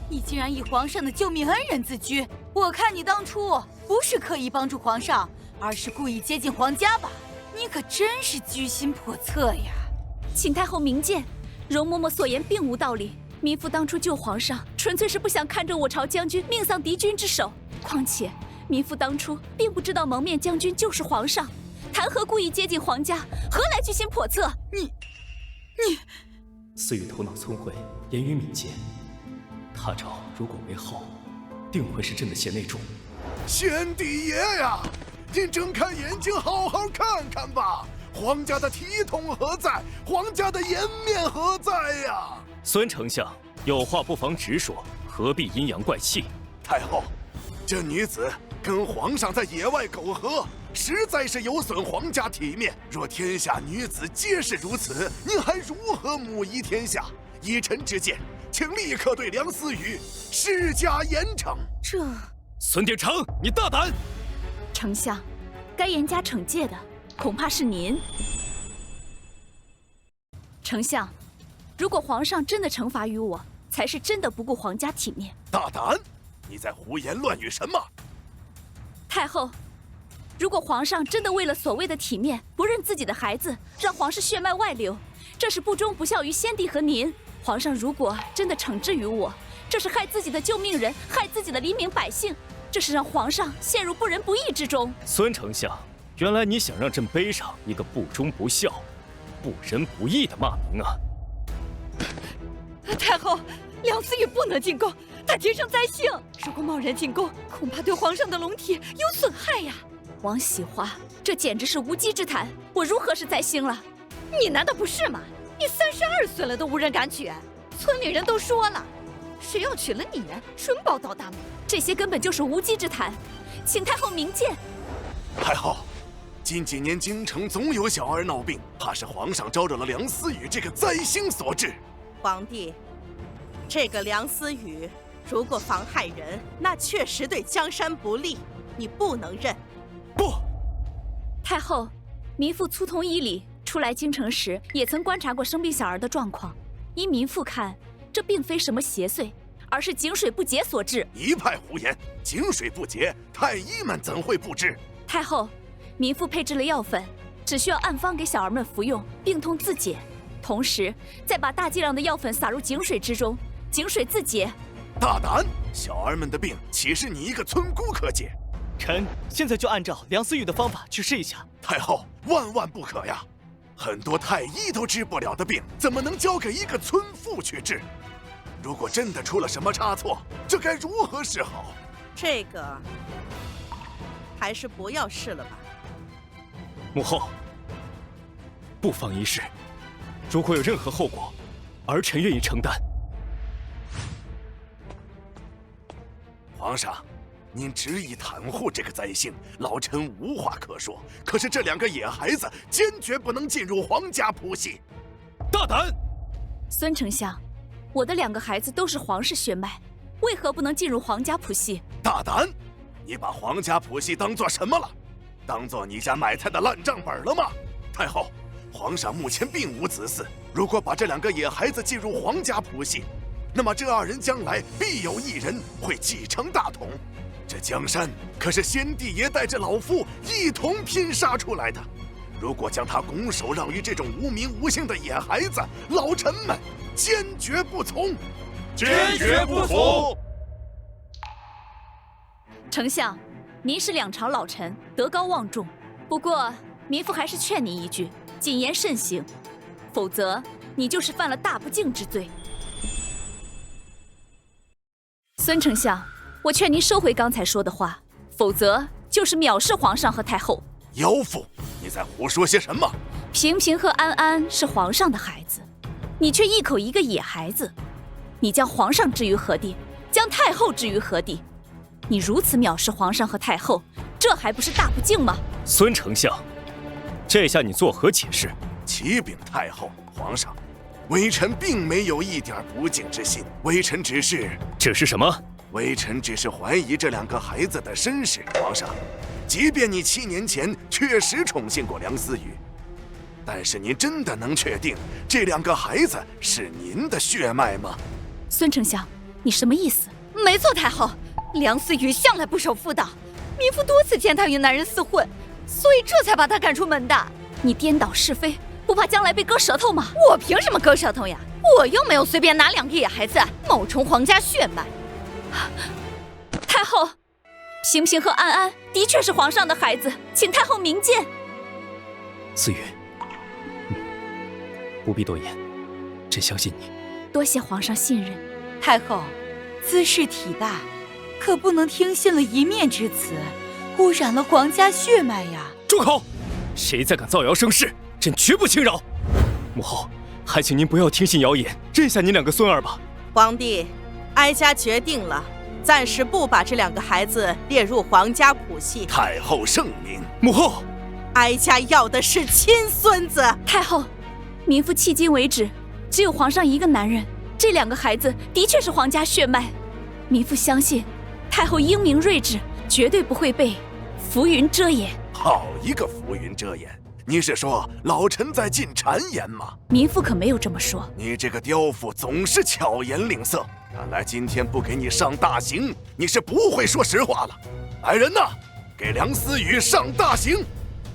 D: 你竟然以皇上的救命恩人自居，我看你当初不是刻意帮助皇上，而是故意接近皇家吧？你可真是居心叵测呀！
A: 请太后明鉴，容嬷嬷所言并无道理。民妇当初救皇上，纯粹是不想看着我朝将军命丧敌军之手。况且，民妇当初并不知道蒙面将军就是皇上，谈何故意接近皇家？何来居心叵测？
D: 你，
B: 思雨头脑聪慧，言语敏捷，他朝如果为后，定会是朕的贤内助。
I: 先帝爷呀，您睁开眼睛好好看看吧，皇家的体统何在？皇家的颜面何在呀？
B: 孙丞相，有话不妨直说，何必阴阳怪气？
I: 太后，这女子跟皇上在野外苟合，实在是有损皇家体面。若天下女子皆是如此，您还如何母仪天下？依臣之见，请立刻对梁思雨施加严惩。
A: 这，
B: 孙典成，你大胆！
A: 丞相，该严加惩戒的恐怕是您。丞相，如果皇上真的惩罚于我，才是真的不顾皇家体面。
I: 大胆！你在胡言乱语什么？
A: 太后，如果皇上真的为了所谓的体面，不认自己的孩子，让皇室血脉外流，这是不忠不孝于先帝和您。皇上如果真的惩治于我，这是害自己的救命人，害自己的黎民百姓，这是让皇上陷入不仁不义之中。
B: 孙丞相，原来你想让朕背上一个不忠不孝、不仁不义的骂名啊！
H: 太后，梁思雨不能进宫，她天生灾星，如果贸然进宫，恐怕对皇上的龙体有损害呀。
A: 王喜花，这简直是无稽之谈，我如何是灾星了？
H: 你难道不是吗？你32岁了都无人敢娶，村里人都说了，谁要娶了你，准保倒大霉。
A: 这些根本就是无稽之谈，请太后明鉴。
I: 太后，近几年京城总有小儿闹病，怕是皇上招惹了梁思雨这个灾星所致。
E: 皇帝，这个梁思雨如果妨害人，那确实对江山不利，你不能认。
I: 不，
A: 太后，民妇粗通医理，初来京城时也曾观察过生病小儿的状况。依民妇看，这并非什么邪祟，而是井水不洁所致。
I: 一派胡言！井水不洁，太医们怎会不知？
A: 太后，民妇配制了药粉，只需要按方给小儿们服用，病痛自解。同时，再把大剂量的药粉撒入井水之中，井水自解。
I: 大胆！小儿们的病，岂是你一个村姑可解？
C: 臣现在就按照梁思雨的方法去试一下。
I: 太后，万万不可呀！很多太医都治不了的病，怎么能交给一个村妇去治？如果真的出了什么差错，这该如何是好？
E: 这个还是不要试了吧。
B: 母后，不妨一试。如果有任何后果，儿臣愿意承担。
I: 皇上，您执意袒护这个灾星，老臣无话可说。可是这2个野孩子坚决不能进入皇家谱系。
B: 大胆！
A: 孙丞相，我的2个孩子都是皇室血脉，为何不能进入皇家谱系？
I: 大胆！你把皇家谱系当做什么了？当做你家买菜的烂账本了吗？太后，皇上目前并无子嗣，如果把这2个野孩子进入皇家谱系，那么这2人将来必有1人会继承大统。这江山可是先帝爷带着老夫一同拼杀出来的，如果将他拱手让于这种无名无姓的野孩子，老臣们坚决不从。坚决不从。
A: 丞相，您是两朝老臣，德高望重。不过，民妇还是劝你一句，谨言慎行，否则你就是犯了大不敬之罪。孙丞相，我劝您收回刚才说的话，否则就是藐视皇上和太后。
I: 妖妇，你在胡说些什么？
A: 平平和安安是皇上的孩子，你却一口一个野孩子，你将皇上置于何地？将太后置于何地？你如此藐视皇上和太后，这还不是大不敬吗？
B: 孙丞相，这下你作何解释？
I: 启禀太后、皇上，微臣并没有一点不敬之心，微臣只是
B: 什么？
I: 微臣只是怀疑这两个孩子的身世。皇上，即便你7年前确实宠幸过梁思雨，但是您真的能确定这两个孩子是您的血脉吗？
A: 孙丞相，你什么意思？
H: 没错，太后，梁思雨向来不守妇道，民妇多次见他与男人厮混，所以这才把他赶出门的。
A: 你颠倒是非，不怕将来被割舌头吗？
H: 我凭什么割舌头呀？我又没有随便拿2个野孩子冒充皇家血脉。
A: 太后，平平和安安的确是皇上的孩子，请太后明鉴。
B: 思雨，不必多言，朕相信你。
A: 多谢皇上信任。
D: 太后，兹事体大，可不能听信了一面之词，污染了皇家血脉呀！
B: 住口！谁再敢造谣生事，朕绝不轻饶。母后，还请您不要听信谣言，认下您2个孙儿吧。
E: 皇帝，哀家决定了，暂时不把这2个孩子列入皇家谱系。
I: 太后圣明。
B: 母后，
E: 哀家要的是亲孙子。
A: 太后，民妇迄今为止只有皇上一个男人，这2个孩子的确是皇家血脉。民妇相信太后英明睿智，绝对不会被浮云遮掩。
I: 好一个浮云遮掩！你是说老臣在进谗言吗？
A: 民妇可没有这么说。
I: 你这个刁妇总是巧言令色，看来今天不给你上大刑，你是不会说实话了。来人呐，给梁思雨上大刑！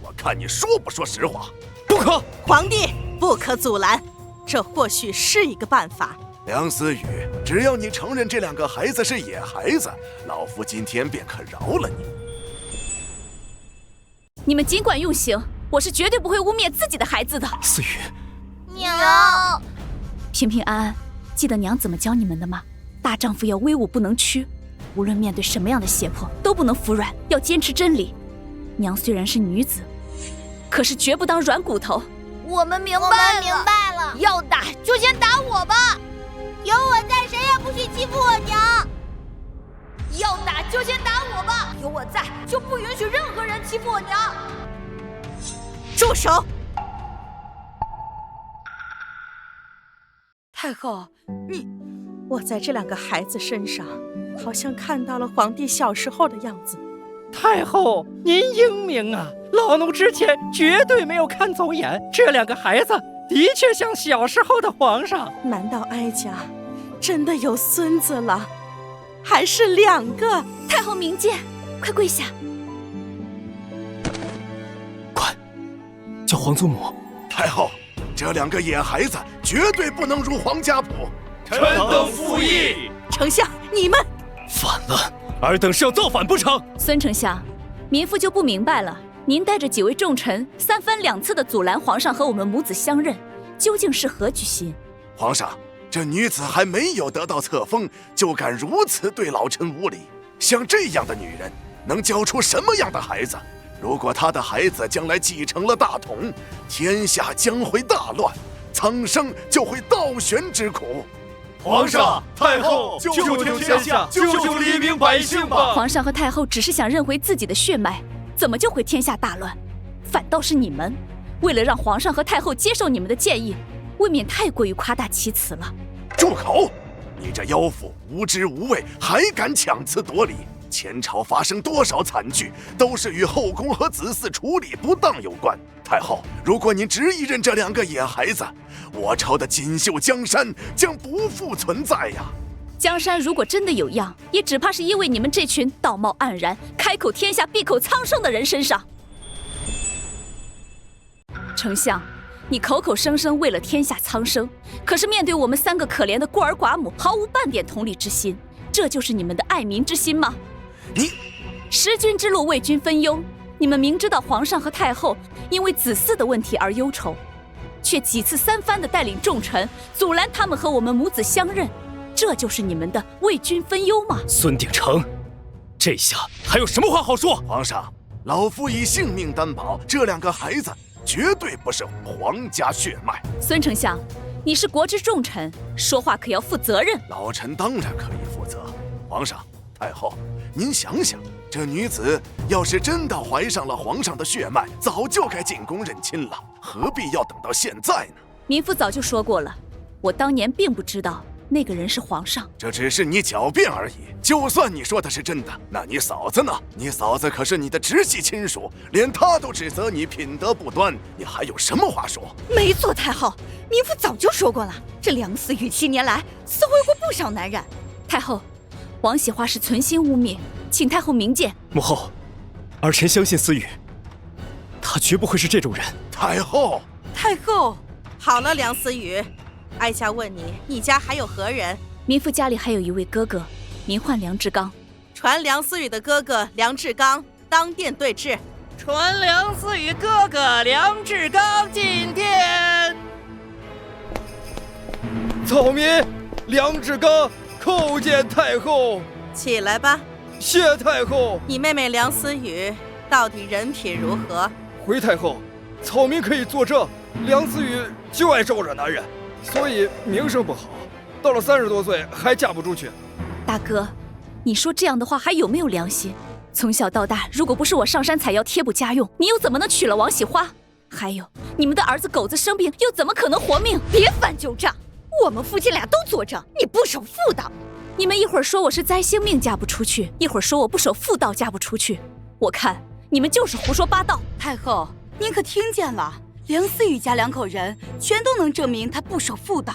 I: 我看你说不说实话。
B: 不可！
E: 皇帝不可阻拦，这或许是一个办法。
I: 梁思雨，只要你承认这2个孩子是野孩子，老夫今天便可饶了你。
A: 你们尽管用刑，我是绝对不会污蔑自己的孩子的。
B: 思雨，
H: 娘，
A: 平平安安，记得娘怎么教你们的吗？大丈夫要威武不能屈，无论面对什么样的胁迫都不能服软，要坚持真理。娘虽然是女子，可是绝不当软骨头。
H: 我们明白了，要打就先打我吧，有我在，谁也不许欺负我娘。要打就先打我吧，有我在，就不允许任何人欺负我娘。
E: 住手！
D: 太后，
E: 我在这2个孩子身上，好像看到了皇帝小时候的样子。
F: 太后，您英明啊！老奴之前绝对没有看走眼，这2个孩子的确像小时候的皇上。
E: 难道哀家真的有孙子了？还是2个？
A: 太后明鉴，快跪下！
B: 快，叫皇祖母。
I: 太后，这2个野孩子绝对不能入皇家谱。
C: 臣等附议。
E: 丞相，你们
B: 反了！尔等是要造反不成？
A: 孙丞相，民妇就不明白了，您带着几位重臣3番2次的阻拦皇上和我们母子相认，究竟是何居心？
I: 皇上，这女子还没有得到册封，就敢如此对老臣无礼。像这样的女人，能教出什么样的孩子？如果她的孩子将来继承了大统，天下将会大乱，苍生就会倒悬之苦。
C: 皇上、太后，救救天下，救救黎民百姓吧！
A: 皇上和太后只是想认回自己的血脉，怎么就会天下大乱？反倒是你们，为了让皇上和太后接受你们的建议，未免太过于夸大其词了。
I: 住口！你这妖妇无知无畏，还敢强词夺理！前朝发生多少惨剧，都是与后宫和子嗣处理不当有关。太后，如果您执意认这2个野孩子，我朝的锦绣江山将不复存在呀！
A: 江山如果真的有恙，也只怕是因为你们这群道貌岸然、开口天下闭口苍生的人身上。丞相，你口口声声为了天下苍生，可是面对我们3个可怜的孤儿寡母，毫无半点同理之心，这就是你们的爱民之心吗？
I: 你
A: 弑君之路为君分忧，你们明知道皇上和太后因为子嗣的问题而忧愁，却几次3番的带领重臣阻拦他们和我们母子相认，这就是你们的为君分忧吗？
B: 孙鼎城，这下还有什么话好说？
I: 皇上，老夫以性命担保，这2个孩子绝对不是皇家血脉。
A: 孙丞相，你是国之重臣，说话可要负责任。
I: 老臣当然可以负责。皇上、太后，您想想，这女子要是真的怀上了皇上的血脉，早就该进宫认亲了，何必要等到现在呢？
A: 民妇早就说过了，我当年并不知道那个人是皇上。
I: 这只是你狡辩而已。就算你说的是真的，那你嫂子呢？你嫂子可是你的直系亲属，连她都指责你品德不端，你还有什么话说？
H: 没错，太后，民妇早就说过了，这梁思雨7年来私会过不少男人。
A: 太后，王喜花是存心污蔑，请太后明鉴。
B: 母后，儿臣相信思雨，她绝不会是这种人。
I: 太后，
E: 太后，好了，梁思雨，哀家问你，你家还有何人？
A: 民妇家里还有一位哥哥，名唤梁志刚。
E: 传梁思雨的哥哥梁志刚当殿对质。
F: 传梁思雨哥哥梁志刚进殿。
G: 草民梁志刚叩见太后。
E: 起来吧。
G: 谢太后。
E: 你妹妹梁思雨到底人品如何？
G: 回太后，草民可以作证，梁思雨就爱招惹男人，所以名声不好。到了30多岁还嫁不出去。
A: 大哥，你说这样的话还有没有良心？从小到大，如果不是我上山采药贴补家用，你又怎么能娶了王喜花？还有，你们的儿子狗子生病，又怎么可能活命？
H: 别翻旧账，我们夫妻俩都作证，你不守妇道。
A: 你们一会儿说我是灾星命嫁不出去，一会儿说我不守妇道嫁不出去，我看你们就是胡说八道。
D: 太后，您可听见了？梁思雨家2口人全都能证明他不守妇道。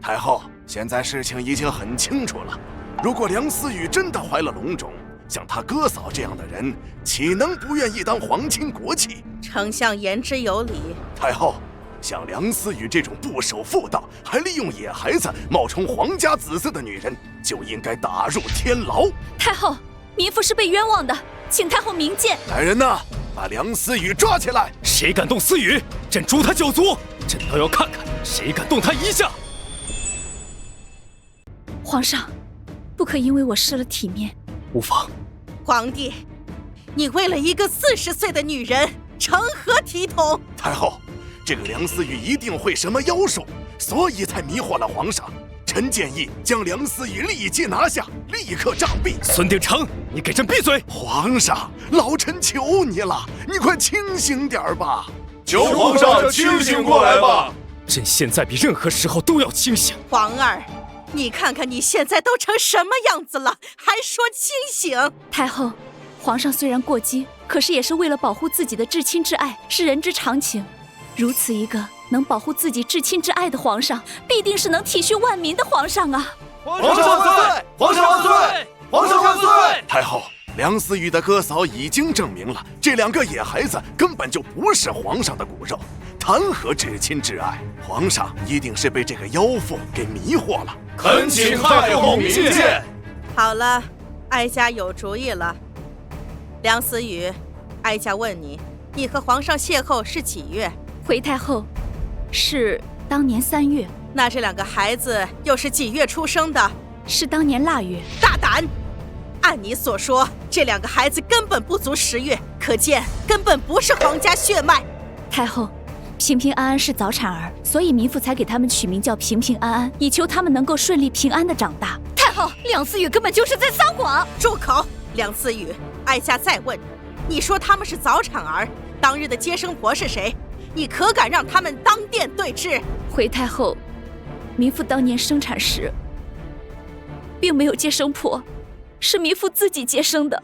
I: 太后，现在事情已经很清楚了。如果梁思雨真的怀了龙种，像他哥嫂这样的人，岂能不愿意当皇亲国戚？
E: 丞相言之有理。
I: 太后，像梁思雨这种不守妇道，还利用野孩子冒充皇家子嗣的女人，就应该打入天牢。
A: 太后，民妇是被冤枉的，请太后明鉴。
I: 来人呐，把梁思雨抓起来！
B: 谁敢动思雨，朕诛他9族！朕倒要看看谁敢动他1下。
A: 皇上，不可因为我失了体面。
B: 无妨。
E: 皇帝，你为了一个40岁的女人，成何体统？
I: 太后，这个梁思雨一定会什么妖术，所以才迷惑了皇上。臣建议将梁思雨立即拿下，立刻杖毙。
B: 孙鼎城，你给朕闭嘴！
I: 皇上，老臣求你了，你快清醒点吧！
C: 求皇上清醒过来吧！
B: 朕现在比任何时候都要清醒。
E: 皇儿，你看看你现在都成什么样子了，还说清醒？
A: 太后，皇上虽然过激，可是也是为了保护自己的至亲至爱，是人之常情。如此一个能保护自己至亲至爱的皇上，必定是能体恤万民的皇上啊！
C: 皇上万岁！皇上万岁！皇上万岁！
I: 太后，梁思雨的哥嫂已经证明了，这2个野孩子根本就不是皇上的骨肉，谈何至亲至爱？皇上一定是被这个妖妇给迷惑了。
C: 恳请太后明鉴。
E: 好了，哀家有主意了。梁思雨，哀家问你，你和皇上邂逅是几月？
A: 回太后，是当年3月。
E: 那这2个孩子又是几月出生的？
A: 是当年腊月。
E: 大胆！按你所说，这2个孩子根本不足10月，可见根本不是皇家血脉。
A: 太后，平平安安是早产儿，所以民妇才给他们取名叫平平安安，以求他们能够顺利平安的长大。
H: 太后，梁思雨根本就是在撒谎！
E: 住口！梁思雨，哀家再问你，你说他们是早产儿，当日的接生婆是谁？你可敢让他们当殿对质？
A: 回太后，民妇当年生产时，并没有接生婆，是民妇自己接生的。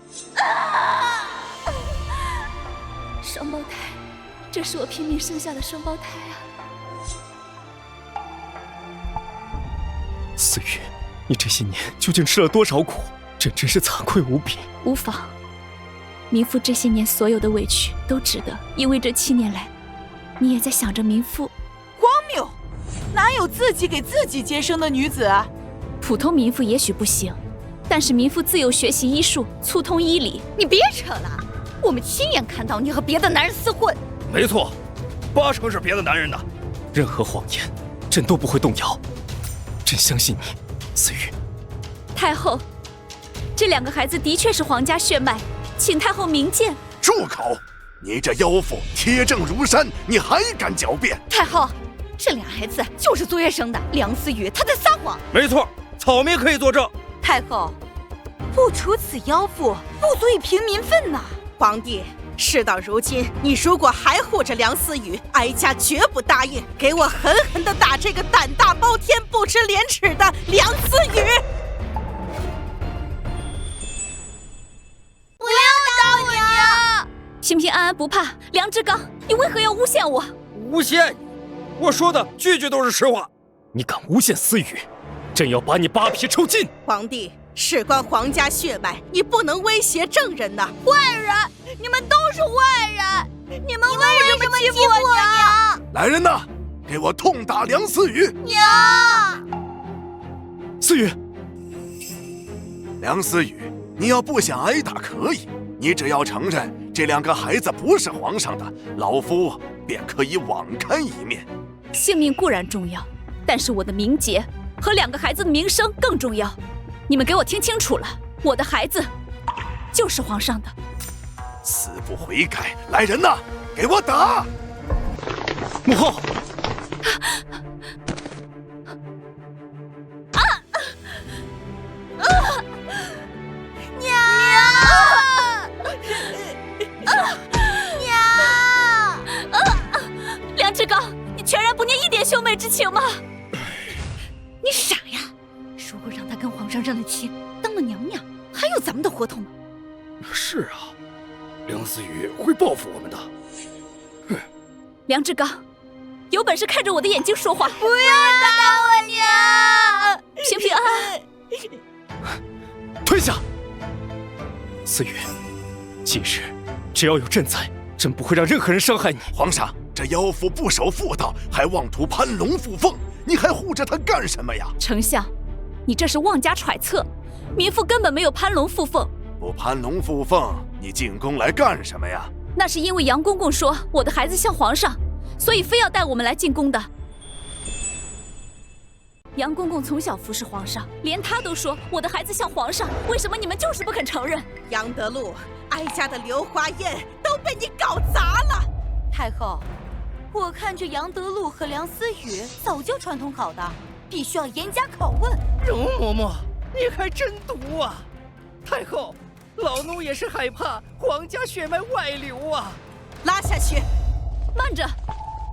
A: 双胞胎，这是我拼命生下的双胞胎啊！
B: 思雨，你这些年究竟吃了多少苦？朕真是惭愧无比。
A: 无妨，民妇这些年所有的委屈都值得，因为这7年来，你也在想着民妇？
D: 荒谬！哪有自己给自己接生的女子啊？
A: 普通民妇也许不行，但是民妇自幼学习医术，粗通医理。
H: 你别扯了，我们亲眼看到你和别的男人厮混。
G: 没错，80%是别的男人的。
B: 任何谎言，朕都不会动摇。朕相信你，思雨。
A: 太后，这2个孩子的确是皇家血脉，请太后明鉴。
I: 住口！你这妖妇铁证如山，你还敢狡辩？
H: 太后，这俩孩子就是昨夜生的，梁思雨她在撒谎。
G: 没错，草民可以作证。
D: 太后，不处此妖妇，不足以平民愤呐。
E: 皇帝，事到如今，你如果还护着梁思雨，哀家绝不答应。给我狠狠地打这个胆大包天、不知廉耻的梁思雨！
H: 不要打我呀！
A: 平平安安不怕。梁志刚，你为何要诬陷我？
G: 诬陷你？我说的句句都是实话。
B: 你敢诬陷思雨，朕要把你扒皮抽筋！
E: 皇帝，事关皇家血脉，你不能威胁正人呐！
H: 坏人，你们都是坏人！你们为什么欺负我娘？
I: 来人呐，给我痛打梁思雨！
H: 娘！
B: 思雨，
I: 梁思雨，你要不想挨打可以，你只要承认这2个孩子不是皇上的，老夫便可以网开一面。
A: 性命固然重要，但是我的名节和2个孩子的名声更重要。你们给我听清楚了，我的孩子就是皇上的。
I: 死不悔改！来人呐，给我打！
B: 母后，
A: 梁志刚，你全然不念一点兄妹之情吗？
H: 你傻呀！如果让他跟皇上认了亲，当了娘娘，还有咱们的活头吗？
G: 是啊，梁思雨会报复我们的。
A: 梁志刚，有本事看着我的眼睛说话！
H: 不要打我娘！
A: 平平安安。
B: 退下！思雨，今日只要有朕在，朕不会让任何人伤害你。
I: 皇上，这妖妇不守妇道，还妄图攀龙附凤，你还护着她干什么呀？
A: 丞相，你这是妄加揣测，民妇根本没有攀龙附凤。
I: 不攀龙附凤，你进宫来干什么呀？
A: 那是因为杨公公说我的孩子像皇上，所以非要带我们来进宫的。杨公公从小服侍皇上，连他都说我的孩子像皇上，为什么你们就是不肯承认？
E: 杨德禄，哀家的流花宴都被你搞砸了。
D: 太后，我看这杨德禄和梁思雨早就串通好的，必须要严加拷问。
F: 容嬷嬷，你还真毒啊！太后，老奴也是害怕皇家血脉外流啊！
E: 拉下去！
A: 慢着，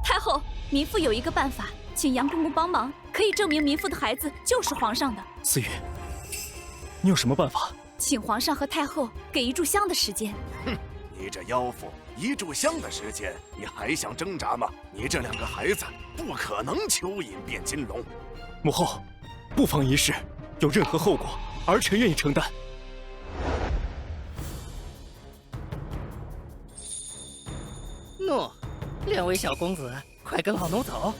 A: 太后，民妇有一个办法，请杨公公帮忙，可以证明民妇的孩子就是皇上的。
B: 思雨，你有什么办法？
A: 请皇上和太后给1炷香的时间。
I: 哼，你这妖妇，1炷香的时间，你还想挣扎吗？你这2个孩子不可能蚯蚓变金龙。
B: 母后，不妨一试，有任何后果，儿臣愿意承担。
F: 诺，2位小公子，快跟老奴走。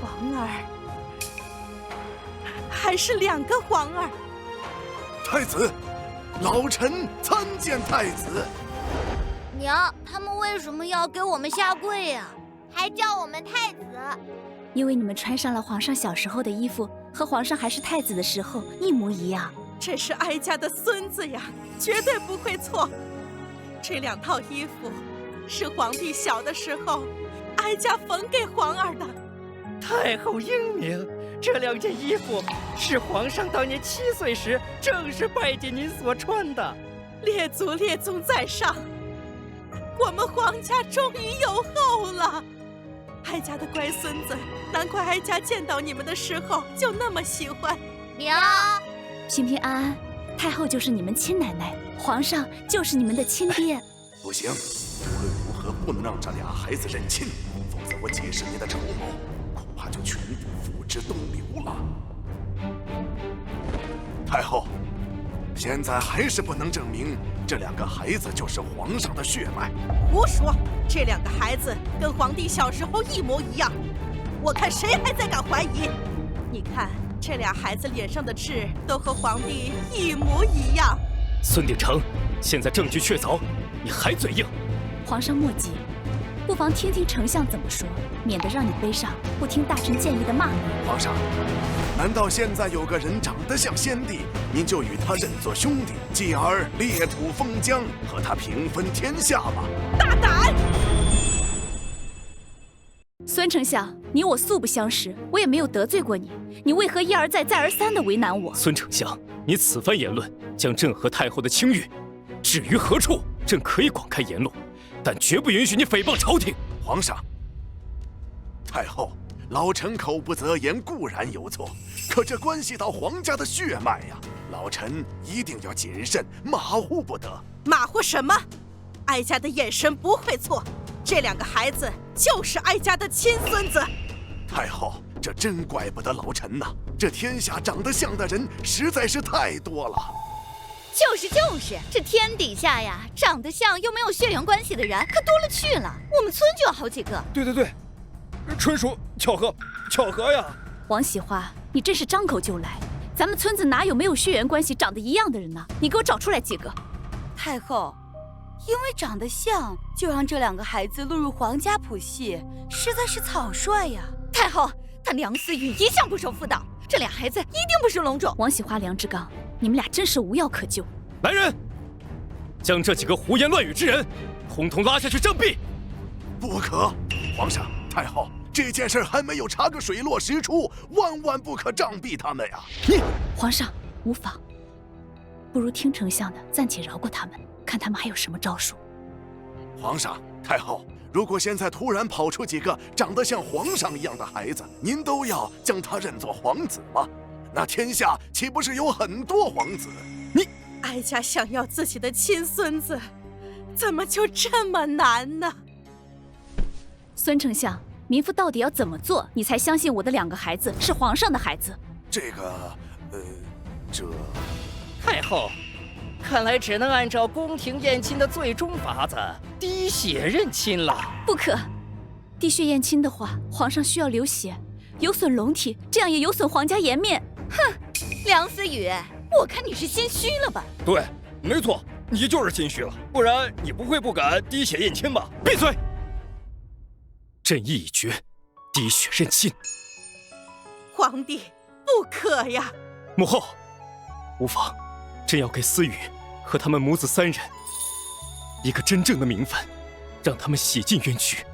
E: 皇儿，还是2个皇儿。
I: 太子，老臣参见太子。
H: 娘，他们为什么要给我们下跪呀？还叫我们太子？
A: 因为你们穿上了皇上小时候的衣服，和皇上还是太子的时候一模一样。
E: 这是哀家的孙子呀，绝对不会错。这2套衣服是皇帝小的时候哀家缝给皇儿的。
F: 太后英明，这2件衣服是皇上当年7岁时正式拜见您所穿的。
E: 列祖列宗在上，我们皇家终于有后了。哀家的乖孙子，难怪哀家见到你们的时候就那么喜欢。
H: 娘，
A: 平平安安，太后就是你们亲奶奶，皇上就是你们的亲爹。
I: 不行，无论如何不能让这俩孩子认亲，否则我几十年的筹谋恐怕就全部付之东流了。太后，现在还是不能证明这两个孩子就是皇上的血脉。
E: 胡说！这两个孩子跟皇帝小时候一模一样，我看谁还在敢怀疑？你看这俩孩子脸上的痣都和皇帝一模一样。
B: 孙鼎成，现在证据确凿，你还嘴硬？
A: 皇上莫急，不妨听听丞相怎么说，免得让你背上不听大臣建议的骂名。
I: 皇上，难道现在有个人长得像先帝，您就与他认作兄弟，继而裂土封疆，和他平分天下吗？
E: 大胆！
A: 孙丞相，你我素不相识，我也没有得罪过你，你为何一而再再而三地为难我？
B: 孙丞相，你此番言论将朕和太后的清誉置于何处？朕可以广开言路，但绝不允许你诽谤朝廷。
I: 皇上，太后，老臣口不择言固然有错，可这关系到皇家的血脉呀，老臣一定要谨慎，马虎不得。
E: 马虎什么？哀家的眼神不会错，这两个孩子就是哀家的亲孙子。
I: 太后，这真怪不得老臣呐，这天下长得像的人实在是太多了。
H: 就是，这天底下呀，长得像又没有血缘关系的人可多了去了。我们村就有好几个。
G: 对，纯属巧合呀！
A: 王喜花，你真是张口就来。咱们村子哪有没有血缘关系长得一样的人呢？你给我找出来几个。
D: 太后，因为长得像，就让这两个孩子落入皇家谱系，实在是草率呀。
H: 太后，他梁思雨一向不守妇道，这俩孩子一定不是龙种。
A: 王喜花、梁志刚，你们俩真是无药可救。
B: 来人，将这几个胡言乱语之人，统统拉下去杖毙！
I: 不可，皇上、太后，这件事还没有查个水落石出，万万不可杖毙他们呀！
B: 你，
A: 皇上无妨，不如听丞相的，暂且饶过他们，看他们还有什么招数。
I: 皇上、太后，如果现在突然跑出几个长得像皇上一样的孩子，您都要将他认作皇子吗？那天下岂不是有很多皇子？
B: 你，
E: 哀家想要自己的亲孙子，怎么就这么难呢？
A: 孙丞相，民妇到底要怎么做，你才相信我的两个孩子是皇上的孩子？
I: 这
F: 太后，看来只能按照宫廷验亲的最终法子，滴血认亲了。
A: 不可，滴血验亲的话，皇上需要流血，有损龙体，这样也有损皇家颜面。
H: 哼，梁思雨，我看你是心虚了吧？
G: 对，没错，你就是心虚了，不然你不会不敢滴血验亲吧？
B: 闭嘴！朕意已决，滴血认亲。
E: 皇帝，不可呀！
B: 母后，无妨，朕要给思雨和他们母子三人一个真正的名分，让他们洗尽冤屈。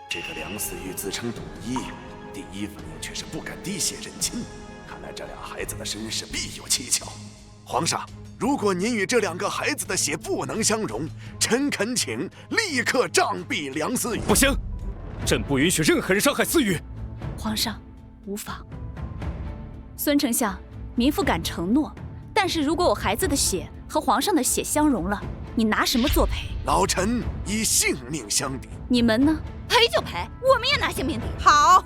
I: 这个梁思雨自称赌医，第一反应却是不敢滴血认亲，看来这俩孩子的身世必有蹊跷。皇上，如果您与这两个孩子的血不能相容，臣恳请立刻杖毙梁思雨。
B: 不行，朕不允许任何人伤害思雨。
A: 皇上，无妨。孙丞相，民妇敢承诺，但是如果我孩子的血和皇上的血相融了，你拿什么作赔？
I: 老臣以性命相抵。
A: 你们呢？
H: 赔就赔，我们也拿性命抵。
E: 好，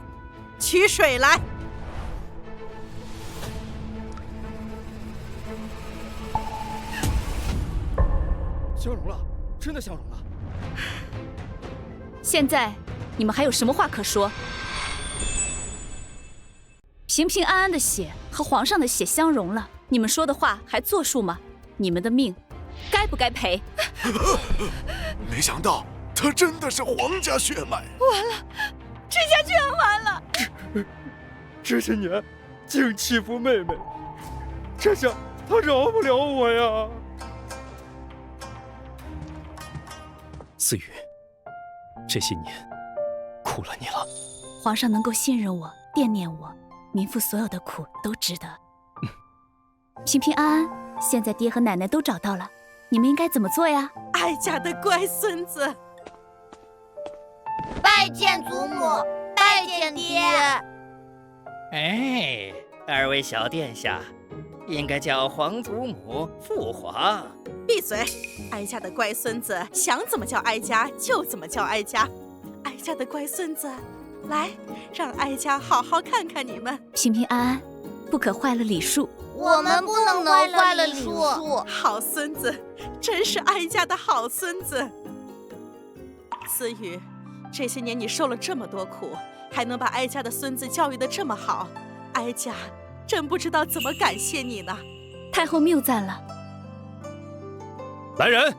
E: 取水来。
G: 相容了，真的相容了。
A: 现在你们还有什么话可说？平平安安的血和皇上的血相融了，你们说的话还作数吗？你们的命该不该赔？
I: 没想到他真的是皇家血脉。
H: 完了，这下全完了。
G: 这些年净欺负妹妹，这下他饶不了我呀！
B: 思雨，这些年苦了你了。
A: 皇上能够信任我、惦念我，民妇所有的苦都值得。平平安安，现在爹和奶奶都找到了，你们应该怎么做呀？
E: 哀家的乖孙子，
H: 拜见祖母，拜见爹。
F: 哎，二位小殿下，应该叫皇祖母父皇。
E: 闭嘴！哀家的乖孙子想怎么叫哀家就怎么叫哀家。哀家的乖孙子，来，让哀家好好看看你们。
A: 平平安安，不可坏了礼数。
H: 我们不能坏了礼数。
E: 好孙子，真是哀家的好孙子。思雨，这些年你受了这么多苦，还能把哀家的孙子教育得这么好，哀家真不知道怎么感谢你呢。
A: 太后谬赞了。
B: 来人，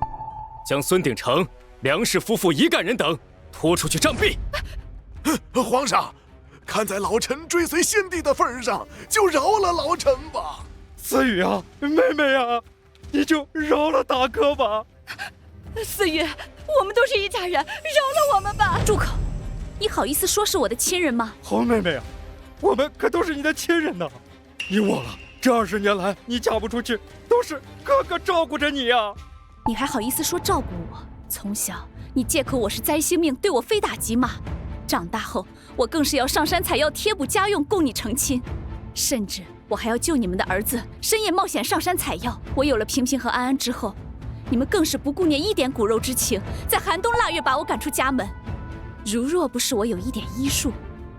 B: 将孙鼎成、梁氏夫妇一干人等拖出去杖毙。
I: 皇上，看在老臣追随先帝的份上，就饶了老臣吧。
G: 思雨啊，妹妹啊，你就饶了大哥吧。
D: 思雨，我们都是一家人，饶了我们吧！
A: 住口！你好意思说是我的亲人吗？
G: 好妹妹啊，我们可都是你的亲人呐。你忘了，这20年来你嫁不出去，都是哥哥照顾着你呀。
A: 你还好意思说照顾我？从小你借口我是灾星命，对我非打即骂。长大后，我更是要上山采药贴补家用，供你成亲。甚至我还要救你们的儿子，深夜冒险上山采药。我有了平平和安安之后，你们更是不顾念一点骨肉之情，在寒冬腊月把我赶出家门。如若不是我有一点医术，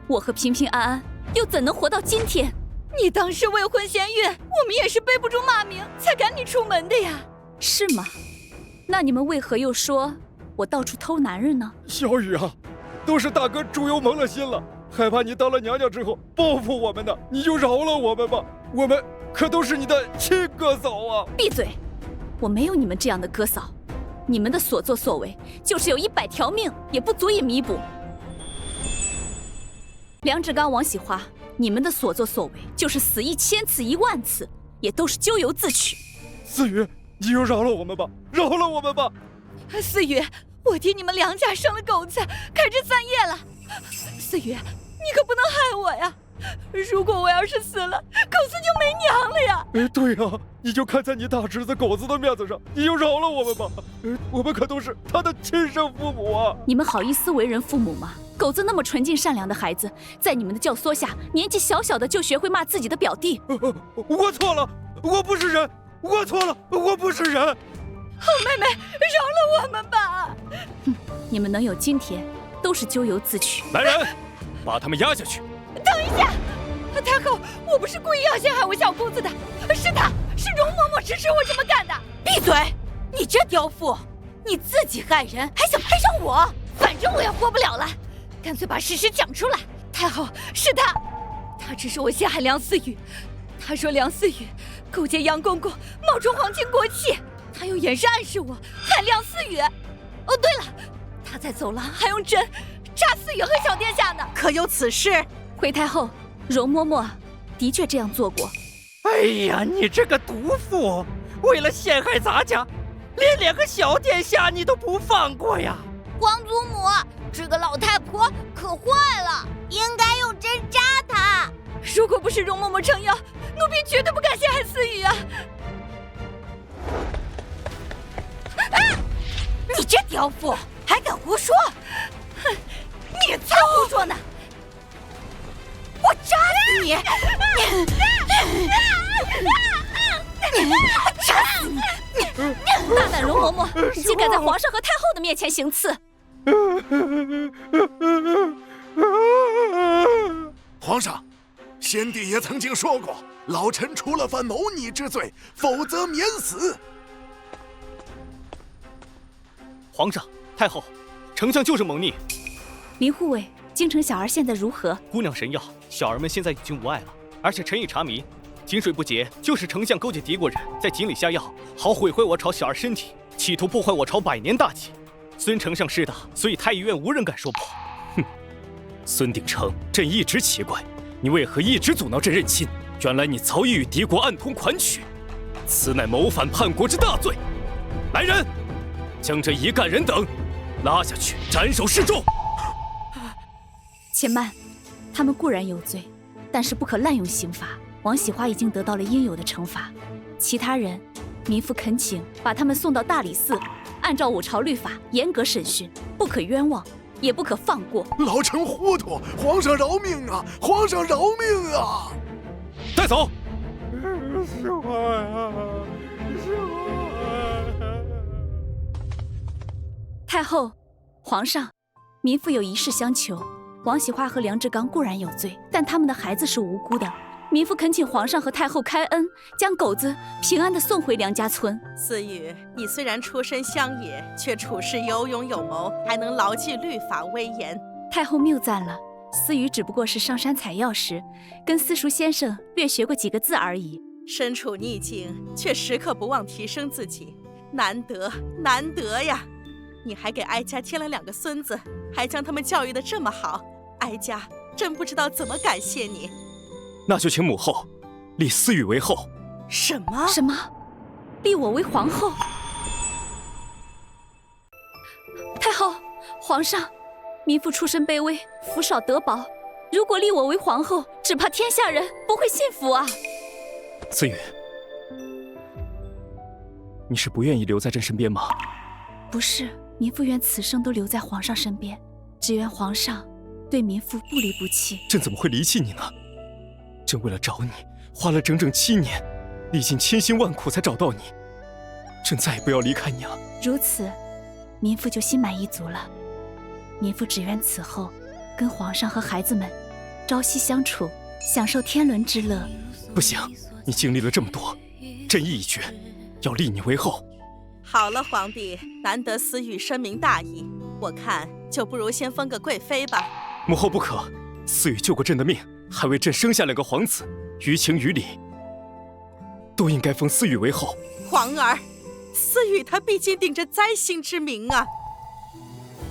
A: 我和平平安安又怎能活到今天？
D: 你当时未婚先孕，我们也是背不住骂名才赶你出门的呀。
A: 是吗？那你们为何又说我到处偷男人呢？
G: 小雨啊，都是大哥猪油蒙了心了，害怕你当了娘娘之后报复我们的，你就饶了我们吧，我们可都是你的亲哥嫂啊！
A: 闭嘴！我没有你们这样的哥嫂，你们的所作所为，就是有100条命也不足以弥补。梁志刚、王喜花，你们的所作所为，就是死1000次、10000次，也都是咎由自取。
G: 思雨，你就饶了我们吧，饶了我们吧！
D: 思雨，我替你们梁家生了狗子，开枝散叶了。思雨，你可不能害我呀！如果我要是死了，狗子就没娘了呀！
G: 对呀，你就看在你大侄子狗子的面子上，你就饶了我们吧。我们可都是他的亲生父母啊！
A: 你们好意思为人父母吗？狗子那么纯净善良的孩子，在你们的教唆下，年纪小小的就学会骂自己的表弟。
G: 我错了，我不是人，我错了，我不是人。
D: 好妹妹，饶了我们吧！
A: 哼，你们能有今天，都是咎由自取。
B: 来人，把他们押下去。
D: 等一下，太后，我不是故意要陷害我小公子的，是容嬷嬷指使我这么干的。
E: 闭嘴！你这刁妇，你自己害人，还想攀上我？
H: 反正我也活不了了，干脆把事实讲出来。
D: 太后，是他指使我陷害梁思雨。他说梁思雨勾结杨公公，冒充皇亲国戚。他又眼神暗示我害梁思雨。哦，对了，他在走廊还用针扎思雨和小殿下呢。
E: 可有此事？
A: 回太后，容嬷嬷的确这样做过。
F: 哎呀，你这个毒妇，为了陷害咱家，连2个小殿下你都不放过呀！
H: 皇祖母，这个老太婆可坏了，应该用针扎她。
D: 如果不是容嬷嬷撑腰，奴婢绝对不敢陷害思雨啊！
E: 你这刁妇还敢胡说！
D: 哼，
E: 你才胡说呢！我扎死你！扎死你！
A: 大胆容嬷嬷，你竟敢在皇上和太后的面前行刺！
I: 皇上，先帝也曾经说过，老臣除了犯谋逆之罪，否则免死。
B: 皇上、太后，丞相就是谋逆。
A: 林护卫，京城小儿现在如何？
B: 姑娘神药，小儿们现在已经无碍了。而且臣已查明，井水不洁就是丞相勾结敌国人，在井里下药，好毁坏我朝小儿身体，企图破坏我朝100年大计。孙丞相施的，所以太医院无人敢说不。哼，孙鼎成，朕一直奇怪，你为何一直阻挠朕认亲？原来你早已与敌国暗通款曲，此乃谋反叛国之大罪。来人！将这一干人等拉下去斩首示众。
A: 且慢，他们固然有罪，但是不可滥用刑罚。王喜花已经得到了应有的惩罚，其他人，民妇恳请把他们送到大理寺，按照5朝律法严格审讯，不可冤枉，也不可放过。
I: 老臣糊涂，皇上饶命啊！皇上饶命啊！
B: 带走。
G: 是我呀，是我。
A: 太后，皇上，民妇有一事相求。王喜花和梁志刚固然有罪，但他们的孩子是无辜的。民妇恳请皇上和太后开恩，将狗子平安地送回梁家村。
E: 思雨，你虽然出身乡野，却处事有勇有谋，还能牢记律法威严。
A: 太后谬赞了，思雨只不过是上山采药时，跟私塾先生略学过几个字而已。
E: 身处逆境，却时刻不忘提升自己，难得难得呀！你还给哀家添了2个孙子，还将他们教育得这么好，哀家真不知道怎么感谢你。
B: 那就请母后立思雨为后。
E: 什么？
A: 什么？立我为皇后？太后，皇上，民妇出身卑微，福少德薄，如果立我为皇后，只怕天下人不会信服啊！
B: 思雨，你是不愿意留在朕身边吗？
A: 不是，民妇愿此生都留在皇上身边，只愿皇上对民妇不离不弃。
B: 朕怎么会离弃你呢？朕为了找你，花了整整7年，历尽千辛万苦才找到你。朕再也不要离开你了。
A: 如此，民妇就心满意足了。民妇只愿此后跟皇上和孩子们朝夕相处，享受天伦之乐。
B: 不行，你经历了这么多，朕意已决，要立你为后。
E: 好了，皇帝，难得思雨深明大义，我看就不如先封个贵妃吧。
B: 母后不可，思雨救过朕的命，还为朕生下2个皇子，于情于理都应该封思雨为后。
E: 皇儿，思雨她毕竟顶着灾星之名啊。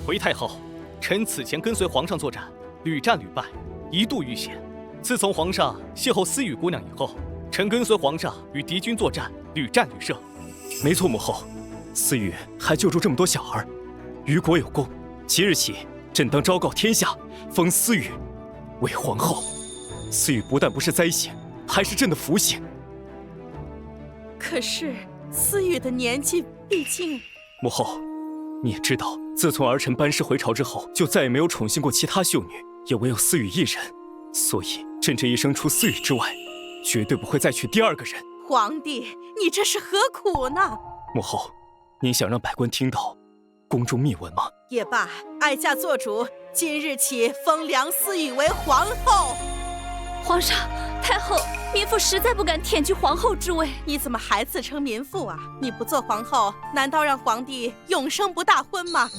C: 回太后，臣此前跟随皇上作战，屡战屡败，一度遇险。自从皇上邂逅思雨姑娘以后，臣跟随皇上与敌军作战，屡战屡胜。
B: 没错，母后，思雨还救助这么多小儿，于国有功。即日起，朕当昭告天下，封思雨为皇后。思雨不但不是灾星，还是朕的福星。
E: 可是思雨的年纪毕竟……
B: 母后，你也知道，自从儿臣班师回朝之后，就再也没有宠幸过其他秀女，也唯有思雨一人。所以，朕这一生除思雨之外，绝对不会再娶第2个人。
E: 皇帝，你这是何苦呢？
B: 母后，您想让百官听到宫中秘闻吗？
E: 也罢，哀家做主，今日起封梁思雨为皇后。
A: 皇上，太后，民妇实在不敢舔居皇后之位。
E: 你怎么还自称民妇啊？你不做皇后，难道让皇帝永生不大婚吗？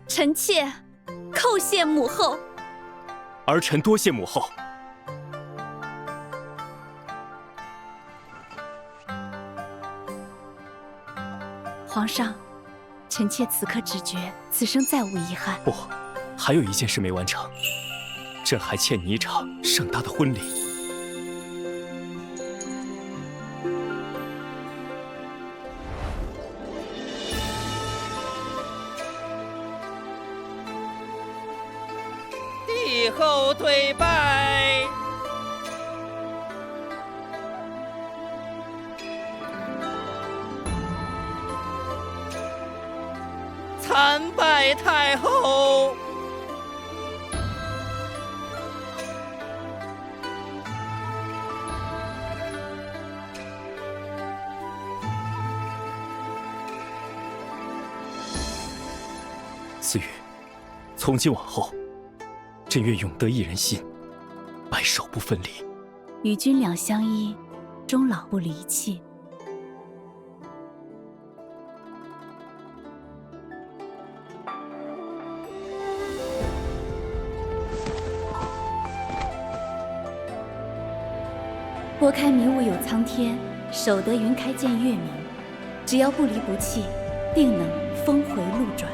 A: 臣妾叩谢母后。
B: 儿臣多谢母后。
A: 皇上，臣妾此刻只觉此生再无遗憾。
B: 不，还有一件事没完成，朕还欠你一场盛大的婚礼。
F: 帝后对拜。参拜太后。
B: 思雨，从今往后，朕愿永得一人心，白首不分离，
A: 与君两相依，终老不离弃。拨开迷雾有苍天，守得云开见月明。只要不离不弃，定能峰回路转。